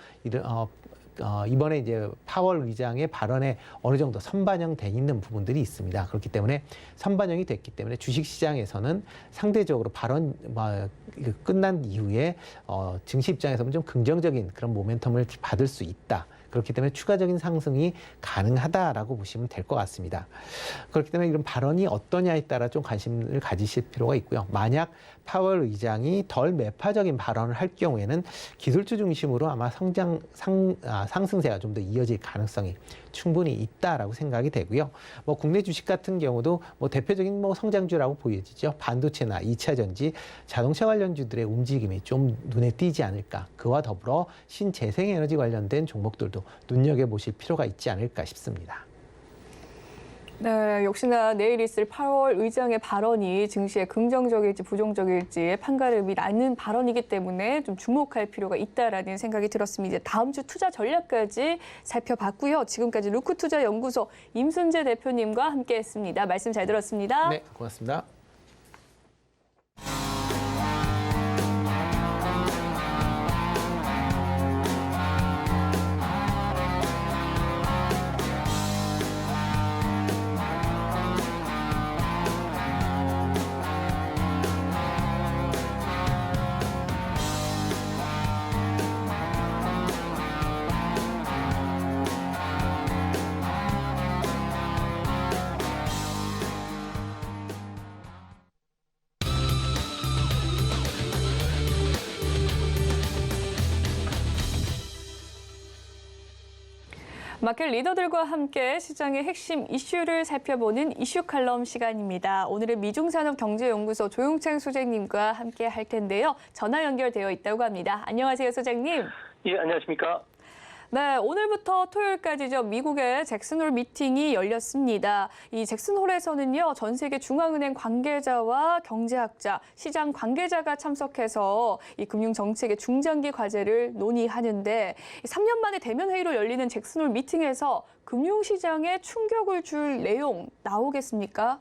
Speaker 5: 이번에 이제 파월 의장의 발언에 어느 정도 선반영돼 있는 부분들이 있습니다. 그렇기 때문에 선반영이 됐기 때문에 주식시장에서는 상대적으로 발언 끝난 이후에 증시 입장에서는 좀 긍정적인 그런 모멘텀을 받을 수 있다. 그렇기 때문에 추가적인 상승이 가능하다라고 보시면 될 것 같습니다. 그렇기 때문에 이런 발언이 어떠냐에 따라 좀 관심을 가지실 필요가 있고요. 만약 파월 의장이 덜 매파적인 발언을 할 경우에는 기술주 중심으로 아마 상승세가 좀 더 이어질 가능성이 충분히 있다라고 생각이 되고요. 뭐 국내 주식 같은 경우도 뭐 대표적인 뭐 성장주라고 보여지죠. 반도체나 2차 전지, 자동차 관련주들의 움직임이 좀 눈에 띄지 않을까. 그와 더불어 신재생에너지 관련된 종목들도 눈여겨보실 필요가 있지 않을까 싶습니다.
Speaker 2: 네, 역시나 내일 있을 8월 의장의 발언이 증시에 긍정적일지 부정적일지 판가름이 나는 발언이기 때문에 좀 주목할 필요가 있다라는 생각이 들었습니다. 이제 다음 주 투자 전략까지 살펴봤고요. 지금까지 루크투자연구소 임순재 대표님과 함께했습니다. 말씀 잘 들었습니다.
Speaker 5: 네, 고맙습니다.
Speaker 2: 마켓 리더들과 함께 시장의 핵심 이슈를 살펴보는 이슈 칼럼 시간입니다. 오늘은 미중산업경제연구소 조용창 소장님과 함께 할 텐데요. 전화 연결되어 있다고 합니다. 안녕하세요, 소장님.
Speaker 6: 예, 안녕하십니까.
Speaker 2: 네, 오늘부터 토요일까지죠. 미국의 잭슨홀 미팅이 열렸습니다. 이 잭슨홀에서는요, 전 세계 중앙은행 관계자와 경제학자, 시장 관계자가 참석해서 이 금융 정책의 중장기 과제를 논의하는데 3년 만에 대면 회의로 열리는 잭슨홀 미팅에서 금융시장에 충격을 줄 내용 나오겠습니까?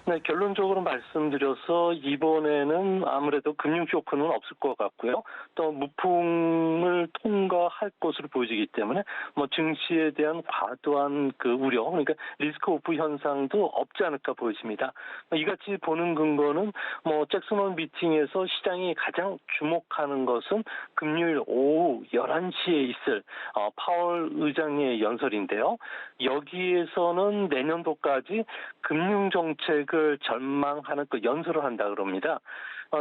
Speaker 6: 네, 결론적으로 말씀드려서 이번에는 아무래도 금융 쇼크는 없을 것 같고요. 또 무풍을 통과할 것으로 보여지기 때문에 뭐 증시에 대한 과도한 그 우려, 그러니까 리스크 오프 현상도 없지 않을까 보여집니다. 이같이 보는 근거는 뭐 잭슨홀 미팅에서 시장이 가장 주목하는 것은 금요일 오후 11시에 있을 파월 의장의 연설인데요. 여기에서는 내년도까지 금융 정책을 전망하는 그 연설을 한다 그럽니다.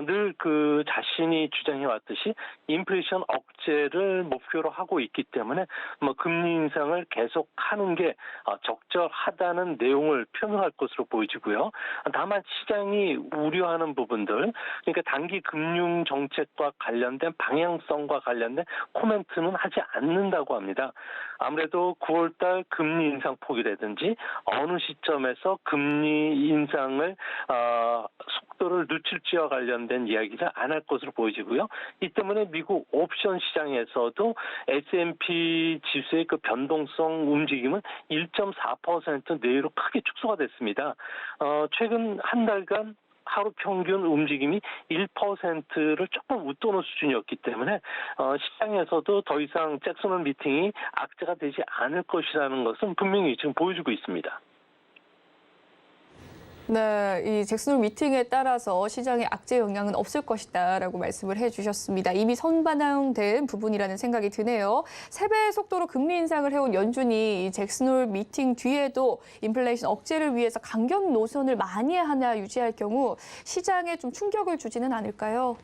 Speaker 6: 늘 그 자신이 주장해 왔듯이 인플레이션 억제를 목표로 하고 있기 때문에 뭐 금리 인상을 계속하는 게 적절하다는 내용을 표명할 것으로 보여지고요. 다만 시장이 우려하는 부분들, 그러니까 단기 금융 정책과 관련된 방향성과 관련된 코멘트는 하지 않는다고 합니다. 아무래도 9월달 금리 인상 폭이라든지 어느 시점에서 금리 인상을 속도를 늦출지와 관련된 이야기를 안 할 것으로 보여지고요. 이 때문에 미국 옵션 시장에서도 S&P 지수의 그 변동성 움직임은 1.4% 내외로 크게 축소가 됐습니다. 최근 한 달간 하루 평균 움직임이 1%를 조금 웃도는 수준이었기 때문에 시장에서도 더 이상 잭슨홀 미팅이 악재가 되지 않을 것이라는 것은 분명히 지금 보여주고 있습니다.
Speaker 2: 네, 이 잭슨홀 미팅에 따라서 시장에 악재 영향은 없을 것이다라고 말씀을 해주셨습니다. 이미 선반영된 부분이라는 생각이 드네요. 3배의 속도로 금리 인상을 해온 연준이 이 잭슨홀 미팅 뒤에도 인플레이션 억제를 위해서 강경 노선을 많이 하나 유지할 경우 시장에 좀 충격을 주지는 않을까요?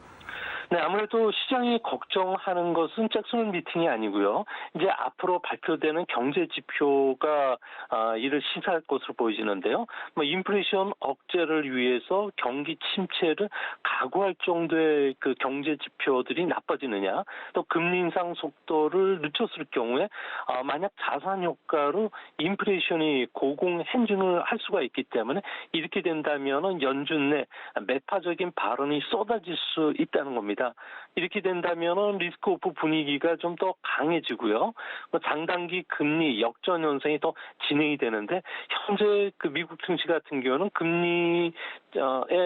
Speaker 6: 네, 아무래도 시장이 걱정하는 것은 잭슨홀 미팅이 아니고요. 이제 앞으로 발표되는 경제 지표가 이를 시사할 것으로 보여지는데요. 뭐 인플레이션 억제를 위해서 경기 침체를 각오할 정도의 그 경제 지표들이 나빠지느냐, 또 금리 인상 속도를 늦췄을 경우에 만약 자산 효과로 인플레이션이 고공행진을 할 수가 있기 때문에 이렇게 된다면은 연준 내 매파적인 발언이 쏟아질 수 있다는 겁니다. 이렇게 된다면은 리스크 오프 분위기가 좀 더 강해지고요. 장단기 금리 역전 현상이 더 진행이 되는데 현재 그 미국 증시 같은 경우는 금리에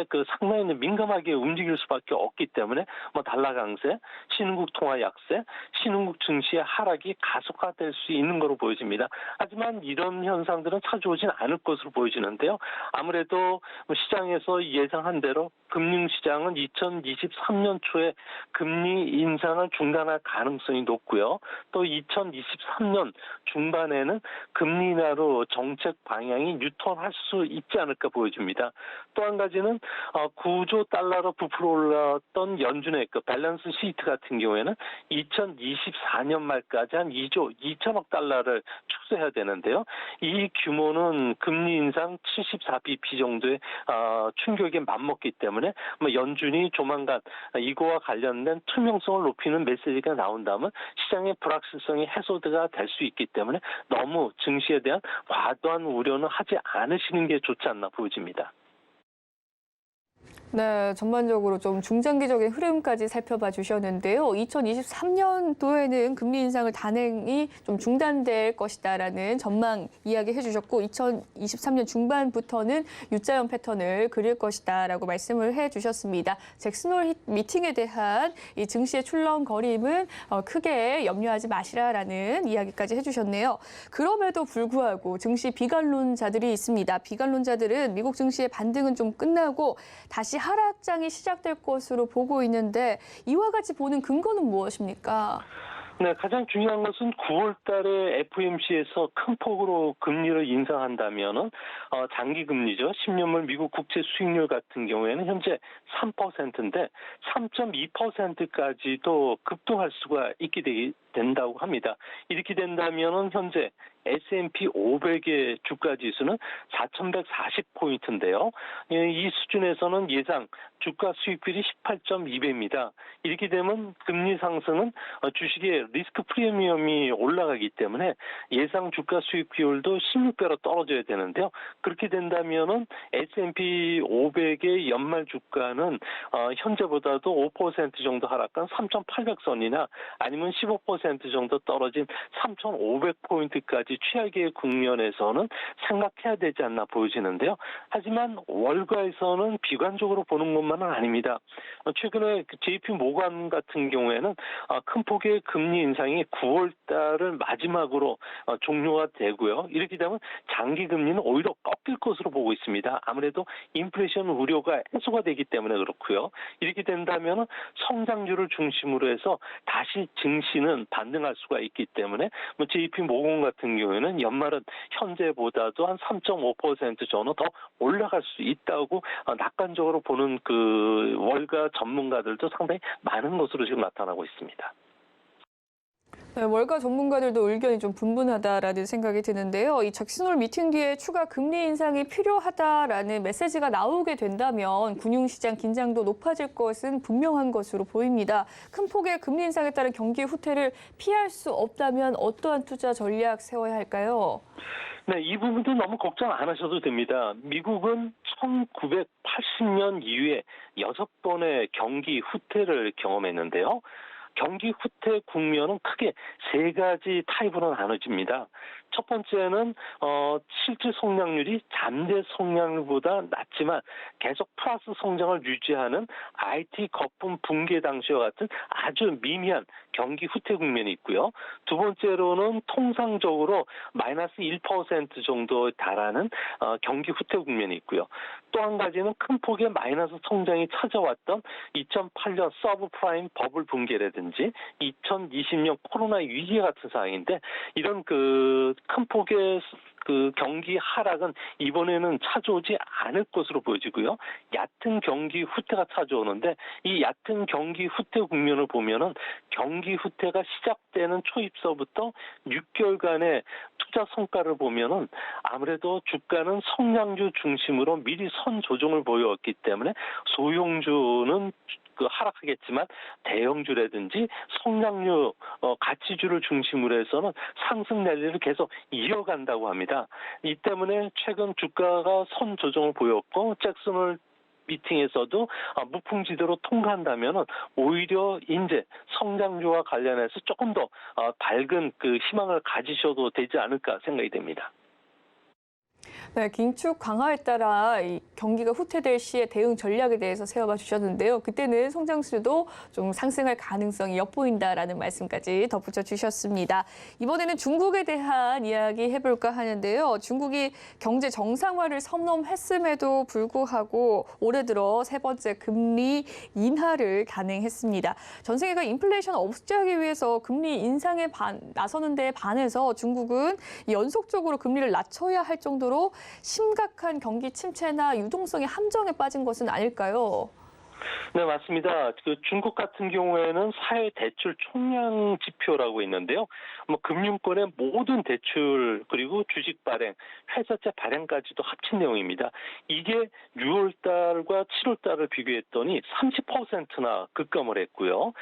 Speaker 6: 그 상당히 민감하게 움직일 수밖에 없기 때문에 뭐 달러 강세, 신흥국 통화 약세, 신흥국 증시의 하락이 가속화될 수 있는 것으로 보여집니다. 하지만 이런 현상들은 찾아오진 않을 것으로 보여지는데요. 아무래도 시장에서 예상한 대로 금융시장은 2023년 초에 금리 인상을 중단할 가능성이 높고요. 또 2023년 중반에는 금리 인하로 정책 방향이 뉴턴할 수 있지 않을까 보여집니다. 또 한 가지는 9조 달러로 부풀어 올랐던 연준의 그 밸런스 시트 같은 경우에는 2024년 말까지 한 2조 2천억 달러를 축소해야 되는데요. 이 규모는 금리 인상 74bp 정도의 충격에 맞먹기 때문에 뭐 연준이 조만간 이거와 경기와 관련된 투명성을 높이는 메시지가 나온다면 시장의 불확실성이 해소가 될 수 있기 때문에 너무 증시에 대한 과도한 우려는 하지 않으시는 게 좋지 않나 보여집니다.
Speaker 2: 네, 전반적으로 좀 중장기적인 흐름까지 살펴봐 주셨는데요. 2023년도에는 금리 인상을 단행이 좀 중단될 것이다라는 전망 이야기해 주셨고 2023년 중반부터는 U자형 패턴을 그릴 것이다라고 말씀을 해 주셨습니다. 잭슨홀 미팅에 대한 이 증시의 출렁거림은 크게 염려하지 마시라라는 이야기까지 해 주셨네요. 그럼에도 불구하고 증시 비관론자들이 있습니다. 비관론자들은 미국 증시의 반등은 좀 끝나고 다시 하락장이 시작될 것으로 보고 있는데 이와 같이 보는 근거는 무엇입니까?
Speaker 6: 네, 가장 중요한 것은 9월 달에 FOMC에서 큰 폭으로 금리를 인상한다면은 장기 금리죠. 10년물 미국 국채 수익률 같은 경우에는 현재 3%인데 3.2%까지도 급등할 수가 있게 된다고 합니다. 이렇게 된다면은 현재 S&P 500의 주가 지수는 4,140포인트인데요. 이 수준에서는 예상 주가 수익률이 18.2배입니다. 이렇게 되면 금리 상승은 주식의 리스크 프리미엄이 올라가기 때문에 예상 주가 수익 비율도 16배로 떨어져야 되는데요. 그렇게 된다면은 S&P 500의 연말 주가는 현재보다도 5% 정도 하락한 3,800선이나 아니면 15% 정도 떨어진 3,500포인트까지 취하기의 국면에서는 생각해야 되지 않나 보여지는데요. 하지만 월가에서는 비관적으로 보는 것만은 아닙니다. 최근에 JP 모건 같은 경우에는 큰 폭의 금리 인상이 9월 달을 마지막으로 종료가 되고요. 이렇게 되면 장기 금리는 오히려 꺾일 것으로 보고 있습니다. 아무래도 인플레이션 우려가 해소가 되기 때문에 그렇고요. 이렇게 된다면 성장률을 중심으로 해서 다시 증시는 반등할 수가 있기 때문에 JP 모건 같은 경우에는 연말은 현재보다도 한 3.5% 정도 더 올라갈 수 있다고 낙관적으로 보는 그 월가 전문가들도 상당히 많은 것으로 지금 나타나고 있습니다.
Speaker 2: 네, 월가 전문가들도 의견이 좀 분분하다라는 생각이 드는데요. 이 잭슨홀 미팅 뒤에 추가 금리 인상이 필요하다라는 메시지가 나오게 된다면 금융시장 긴장도 높아질 것은 분명한 것으로 보입니다. 큰 폭의 금리 인상에 따른 경기 후퇴를 피할 수 없다면 어떠한 투자 전략 세워야 할까요?
Speaker 6: 네, 이 부분도 너무 걱정 안 하셔도 됩니다. 미국은 1980년 이후에 6번의 경기 후퇴를 경험했는데요. 경기 후퇴 국면은 크게 세 가지 타입으로 나눠집니다. 첫 번째는 실질 성장률이 잠재 성장률보다 낮지만 계속 플러스 성장을 유지하는 IT 거품 붕괴 당시와 같은 아주 미미한 경기 후퇴 국면이 있고요. 두 번째로는 통상적으로 마이너스 1% 정도에 달하는 경기 후퇴 국면이 있고요. 또 한 가지는 큰 폭의 마이너스 성장이 찾아왔던 2008년 서브프라임 버블 붕괴라든지 2020년 코로나 위기 같은 상황인데 이런 큰 폭의 그 경기 하락은 이번에는 찾아오지 않을 것으로 보여지고요. 얕은 경기 후퇴가 찾아오는데 이 얕은 경기 후퇴 국면을 보면은 경기 후퇴가 시작되는 초입서부터 6개월간의 투자 성과를 보면은 아무래도 주가는 성장주 중심으로 미리 선 조정을 보여왔기 때문에 소형주는 하락하겠지만 대형주라든지 성장류 가치주를 중심으로 해서는 상승 랠리를 계속 이어간다고 합니다. 이 때문에 최근 주가가 선 조정을 보였고 잭슨홀 미팅에서도 무풍지대로 통과한다면 오히려 이제 성장주와 관련해서 조금 더 밝은 그 희망을 가지셔도 되지 않을까 생각이 됩니다.
Speaker 2: 네, 긴축 강화에 따라 이 경기가 후퇴될 시의 대응 전략에 대해서 세워봐 주셨는데요. 그때는 성장수도 좀 상승할 가능성이 엿보인다라는 말씀까지 덧붙여 주셨습니다. 이번에는 중국에 대한 이야기 해볼까 하는데요. 중국이 경제 정상화를 선언했음에도 불구하고 올해 들어 세 번째 금리 인하를 단행했습니다. 전 세계가 인플레이션 억제하기 위해서 금리 인상에 나서는 데 반해서 중국은 연속적으로 금리를 낮춰야 할 정도로 심각한 경기 침체나 유동성의 함정에 빠진 것은 아닐까요?
Speaker 6: 네, 맞습니다. 그 중국 같은 경우에는 사회 대출 총량 지표라고 있는데요. 뭐 금융권의 모든 대출 그리고 주식 발행, 회사채 발행까지도 합친 내용입니다. 이게 6월 달과 7월 달을 비교했더니 30%나 급감을 했고요.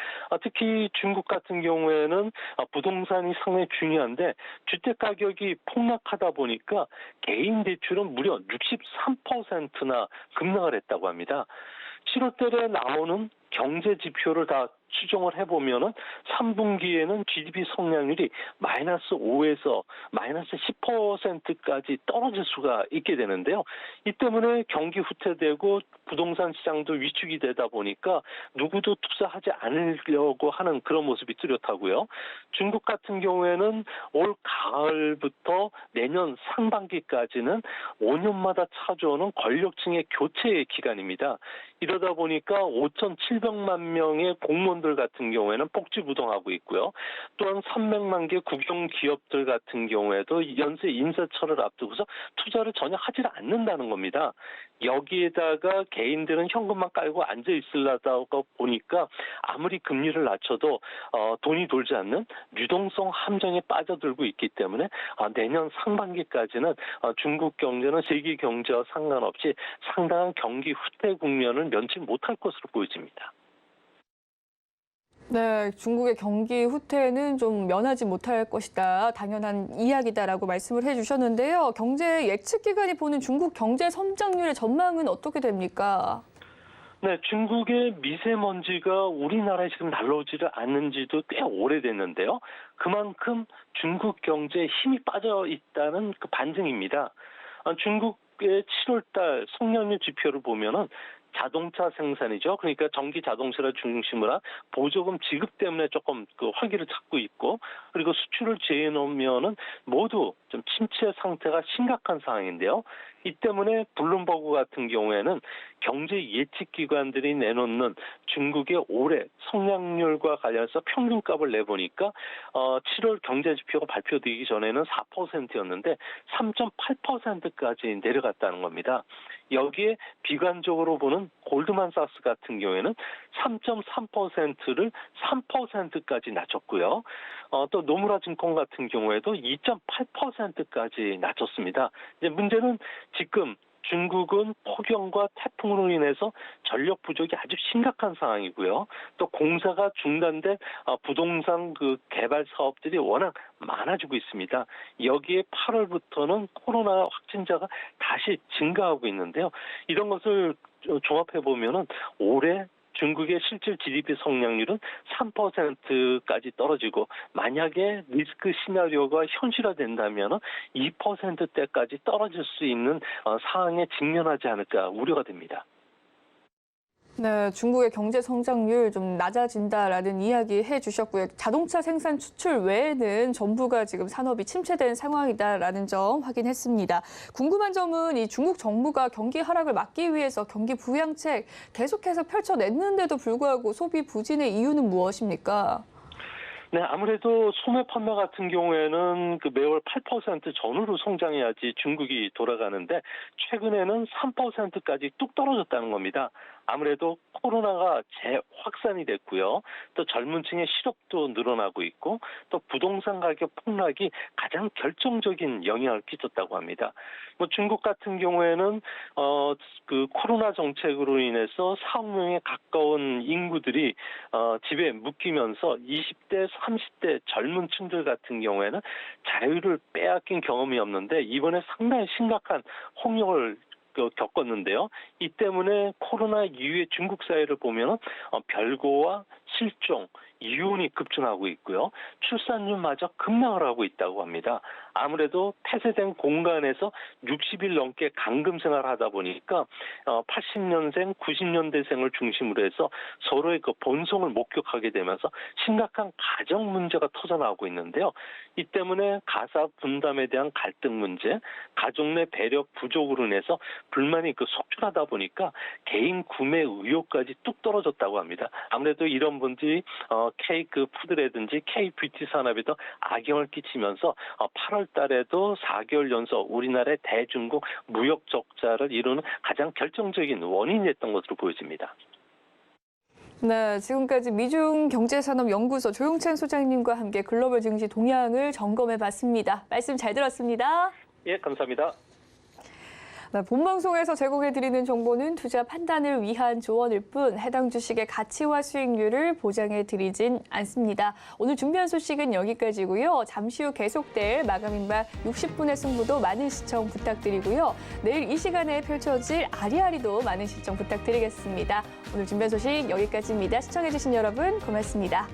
Speaker 6: 특히 중국 같은 경우에는 부동산이 상당히 중요한데 주택 가격이 폭락하다 보니까 개인 대출은 무려 63%나 급락을 했다고 합니다. 7월 달에 나오는 경제 지표를 다 추정을 해보면은 3분기에는 GDP 성장률이 마이너스 5에서 마이너스 10%까지 떨어질 수가 있게 되는데요. 이 때문에 경기 후퇴되고 부동산 시장도 위축이 되다 보니까 누구도 투자하지 않으려고 하는 그런 모습이 뚜렷하고요. 중국 같은 경우에는 올 가을부터 내년 상반기까지는 5년마다 찾아오는 권력층의 교체의 기간입니다. 이러다 보니까 5,700만 명의 공무원들 같은 경우에는 복지부동하고 있고요. 또한 300만 개 국영 기업들 같은 경우에도 연쇄 인사철을 앞두고서 투자를 전혀 하지 않는다는 겁니다. 여기에다가 개인들은 현금만 깔고 앉아 있으려다 보니까 아무리 금리를 낮춰도 돈이 돌지 않는 유동성 함정에 빠져들고 있기 때문에 내년 상반기까지는 중국 경제는 세계 경제와 상관없이 상당한 경기 후퇴 국면을 면치 못할 것으로 보여집니다.
Speaker 2: 네, 중국의 경기 후퇴는 좀 면하지 못할 것이다. 당연한 이야기다라고 말씀을 해주셨는데요. 경제 예측 기관이 보는 중국 경제 성장률의 전망은 어떻게 됩니까?
Speaker 6: 네, 중국의 미세먼지가 우리나라에 지금 날라오지를 않는지도 꽤 오래됐는데요. 그만큼 중국 경제에 힘이 빠져 있다는 그 반증입니다. 중국의 7월달 성장률 지표를 보면은 자동차 생산이죠. 그러니까 전기 자동차를 중심으로 한 보조금 지급 때문에 조금 그 활기를 찾고 있고, 그리고 수출을 제외해 놓으면은 모두 좀 침체 상태가 심각한 상황인데요. 이 때문에 블룸버그 같은 경우에는 경제 예측 기관들이 내놓는 중국의 올해 성장률과 관련해서 평균값을 내보니까 7월 경제 지표가 발표되기 전에는 4%였는데 3.8%까지 내려갔다는 겁니다. 여기에 비관적으로 보는 골드만삭스 같은 경우에는 3.3%를 3%까지 낮췄고요. 또 노무라 증권 같은 경우에도 2.8%까지 낮췄습니다. 이제 문제는 지금 중국은 폭염과 태풍으로 인해서 전력 부족이 아주 심각한 상황이고요. 또 공사가 중단된 부동산 그 개발 사업들이 워낙 많아지고 있습니다. 여기에 8월부터는 코로나 확진자가 다시 증가하고 있는데요. 이런 것을 종합해 보면은 올해 중국의 실질 GDP 성장률은 3%까지 떨어지고, 만약에 리스크 시나리오가 현실화된다면 2%대까지 떨어질 수 있는 상황에 직면하지 않을까 우려가 됩니다.
Speaker 2: 네, 중국의 경제 성장률 좀 낮아진다라는 이야기 해주셨고요. 자동차 생산 수출 외에는 전부가 지금 산업이 침체된 상황이다라는 점 확인했습니다. 궁금한 점은 이 중국 정부가 경기 하락을 막기 위해서 경기 부양책 계속해서 펼쳐냈는데도 불구하고 소비 부진의 이유는 무엇입니까?
Speaker 6: 네, 아무래도 소매 판매 같은 경우에는 그 매월 8% 전후로 성장해야지 중국이 돌아가는데, 최근에는 3%까지 뚝 떨어졌다는 겁니다. 아무래도 코로나가 재확산이 됐고요. 또 젊은 층의 실업도 늘어나고 있고, 또 부동산 가격 폭락이 가장 결정적인 영향을 끼쳤다고 합니다. 뭐 중국 같은 경우에는 그 코로나 정책으로 인해서 4억 명에 가까운 인구들이 집에 묶이면서 20대, 30대 젊은 층들 같은 경우에는 자유를 빼앗긴 경험이 없는데, 이번에 상당히 심각한 홍역을 겪었는데요. 이 때문에 코로나 이후의 중국 사회를 보면 별거와 실종, 이혼이 급증하고 있고요. 출산율마저 급락을 하고 있다고 합니다. 아무래도 폐쇄된 공간에서 60일 넘게 감금 생활을 하다 보니까 80년생, 90년대생을 중심으로 해서 서로의 그 본성을 목격하게 되면서 심각한 가정 문제가 터져나오고 있는데요. 이 때문에 가사 분담에 대한 갈등 문제, 가족 내 배려 부족으로 인해서 불만이 속출하다 보니까 개인 구매 의욕까지 뚝 떨어졌다고 합니다. 아무래도 이런 분들이 케이크 푸드라든지 K-뷰티 산업에도 악영을 끼치면서 8월 달에도 4개월 연속 우리나라의 대중국 무역 적자를 이루는 가장 결정적인 원인이었던 것으로 보여집니다.
Speaker 2: 네, 지금까지 미중경제산업연구소 조용찬 소장님과 함께 글로벌 증시 동향을 점검해 봤습니다. 말씀 잘 들었습니다.
Speaker 6: 예, 감사합니다.
Speaker 2: 네, 본방송에서 제공해드리는 정보는 투자 판단을 위한 조언일 뿐 해당 주식의 가치와 수익률을 보장해드리진 않습니다. 오늘 준비한 소식은 여기까지고요. 잠시 후 계속될 마감인발 60분의 승부도 많은 시청 부탁드리고요. 내일 이 시간에 펼쳐질 아리아리도 많은 시청 부탁드리겠습니다. 오늘 준비한 소식 여기까지입니다. 시청해주신 여러분 고맙습니다.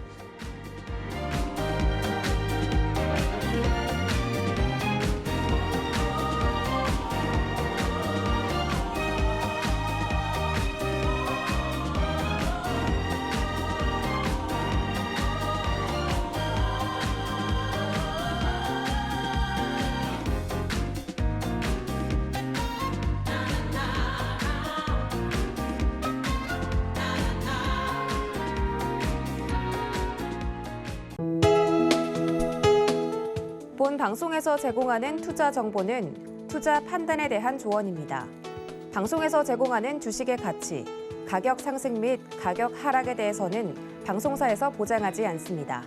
Speaker 1: 본 방송에서 제공하는 투자 정보는 투자 판단에 대한 조언입니다. 방송에서 제공하는 주식의 가치, 가격 상승 및 가격 하락에 대해서는 방송사에서 보장하지 않습니다.